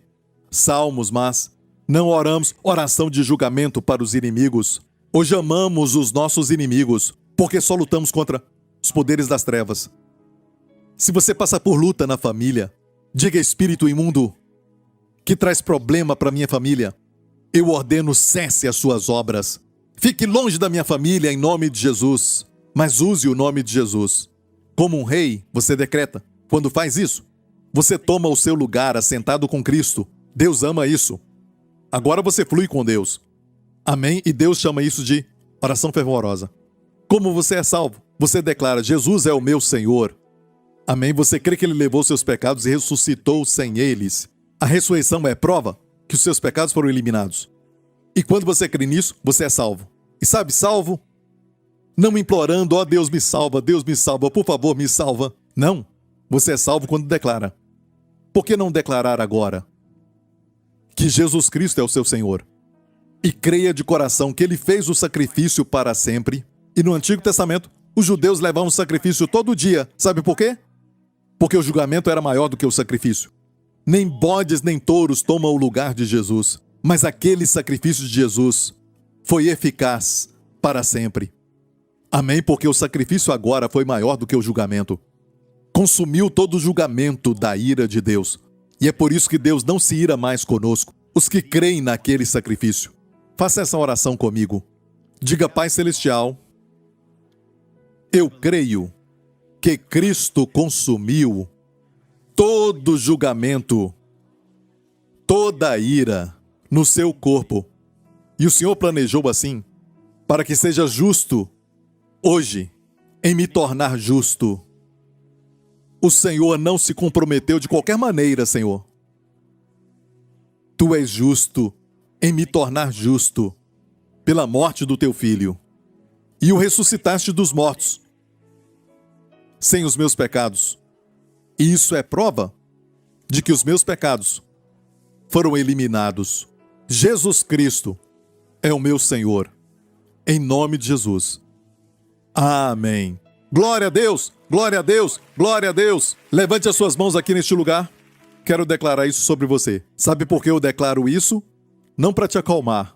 Salmos, mas não oramos oração de julgamento para os inimigos. Hoje amamos os nossos inimigos, porque só lutamos contra os poderes das trevas. Se você passa por luta na família, diga: espírito imundo, que traz problema para minha família, eu ordeno, cesse as suas obras. Fique longe da minha família em nome de Jesus, mas use o nome de Jesus. Como um rei, você decreta. Quando faz isso, você toma o seu lugar assentado com Cristo. Deus ama isso. Agora você flui com Deus. Amém? E Deus chama isso de oração fervorosa. Como você é salvo? Você declara: Jesus é o meu Senhor. Amém? Você crê que Ele levou seus pecados e ressuscitou sem eles. A ressurreição é prova que os seus pecados foram eliminados. E quando você crê nisso, você é salvo. E sabe, salvo, não implorando: ó Deus me salva, por favor me salva. Não, você é salvo quando declara. Por que não declarar agora que Jesus Cristo é o seu Senhor? E creia de coração que Ele fez o sacrifício para sempre. E no Antigo Testamento, os judeus levavam sacrifício todo dia. Sabe por quê? Porque o julgamento era maior do que o sacrifício. Nem bodes nem touros tomam o lugar de Jesus, mas aquele sacrifício de Jesus foi eficaz para sempre. Amém? Porque o sacrifício agora foi maior do que o julgamento. Consumiu todo o julgamento da ira de Deus. E é por isso que Deus não se ira mais conosco, os que creem naquele sacrifício. Faça essa oração comigo. Diga: Pai Celestial, eu creio que Cristo consumiu todo o julgamento, toda a ira no seu corpo. E o Senhor planejou assim, para que seja justo hoje, em me tornar justo. O Senhor não se comprometeu de qualquer maneira, Senhor. Tu és justo em me tornar justo pela morte do teu filho. E o ressuscitaste dos mortos, sem os meus pecados. E isso é prova de que os meus pecados foram eliminados. Jesus Cristo é o meu Senhor. Em nome de Jesus. Amém. Glória a Deus, glória a Deus, glória a Deus. Levante as suas mãos aqui neste lugar. Quero declarar isso sobre você. Sabe por que eu declaro isso? Não para te acalmar.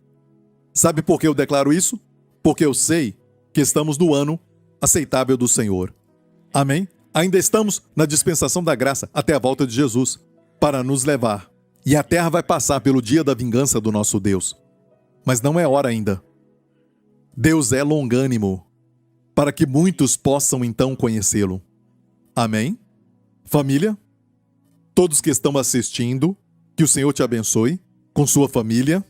Sabe por que eu declaro isso? Porque eu sei que estamos no ano aceitável do Senhor. Amém? Ainda estamos na dispensação da graça até a volta de Jesus para nos levar. E a terra vai passar pelo dia da vingança do nosso Deus. Mas não é hora ainda. Deus é longânimo para que muitos possam então conhecê-lo. Amém? Família, todos que estão assistindo, que o Senhor te abençoe com sua família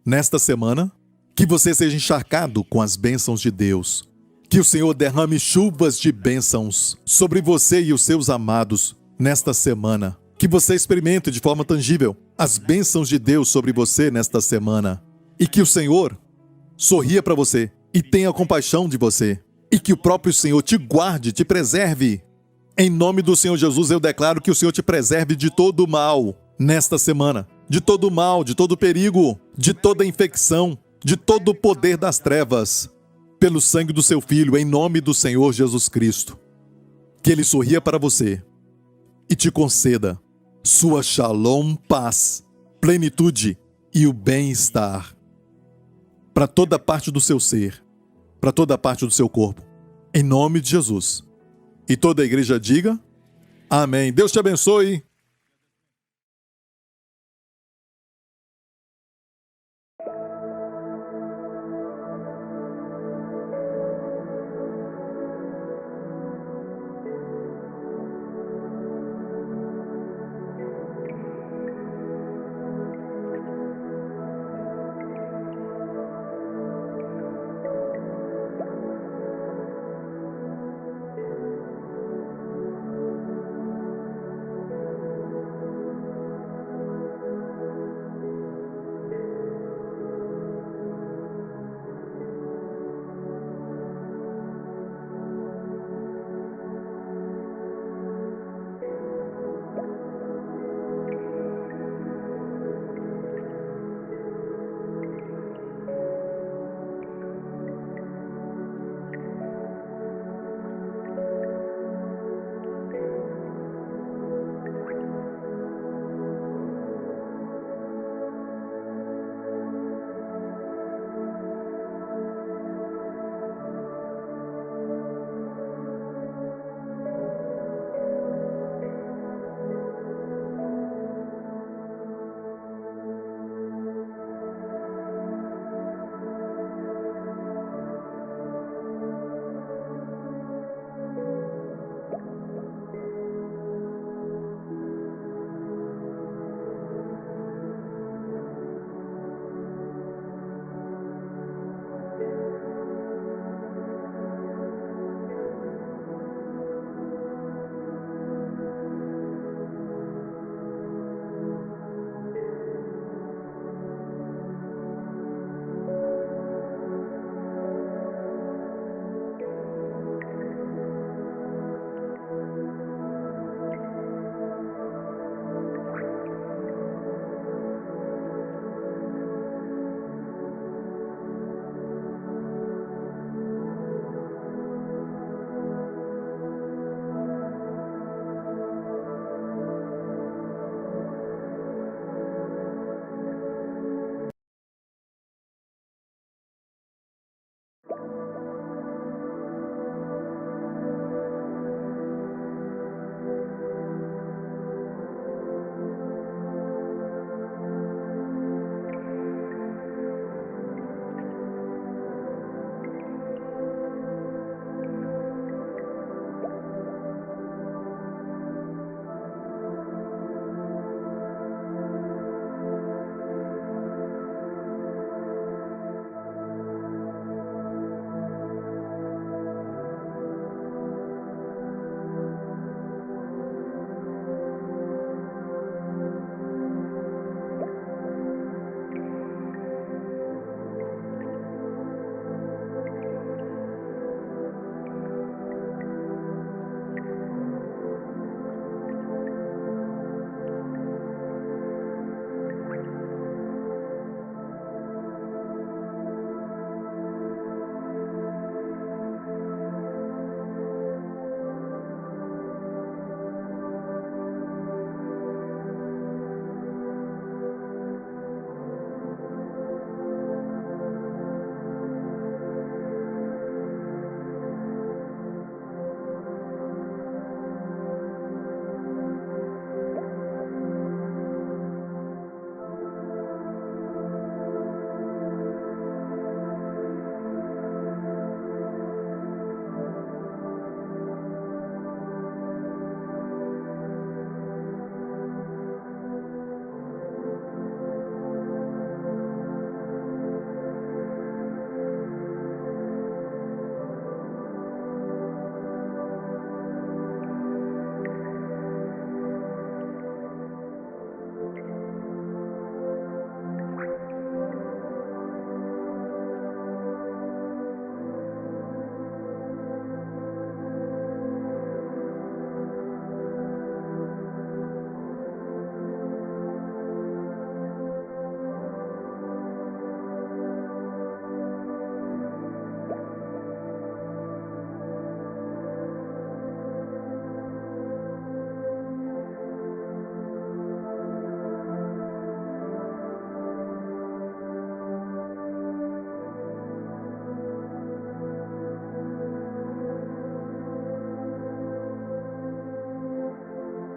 nesta semana, que você seja encharcado com as bênçãos de Deus. Que o Senhor derrame chuvas de bênçãos sobre você e os seus amados nesta semana. Que você experimente de forma tangível as bênçãos de Deus sobre você nesta semana. E que o Senhor sorria para você e tenha compaixão de você. E que o próprio Senhor te guarde, te preserve. Em nome do Senhor Jesus, eu declaro que o Senhor te preserve de todo o mal nesta semana. De todo o mal, de todo o perigo, de toda infecção, de todo o poder das trevas. Pelo sangue do seu Filho, em nome do Senhor Jesus Cristo. Que Ele sorria para você e te conceda sua shalom, paz, plenitude e o bem-estar para toda parte do seu ser, para toda parte do seu corpo, em nome de Jesus. E toda a igreja diga: amém. Deus te abençoe.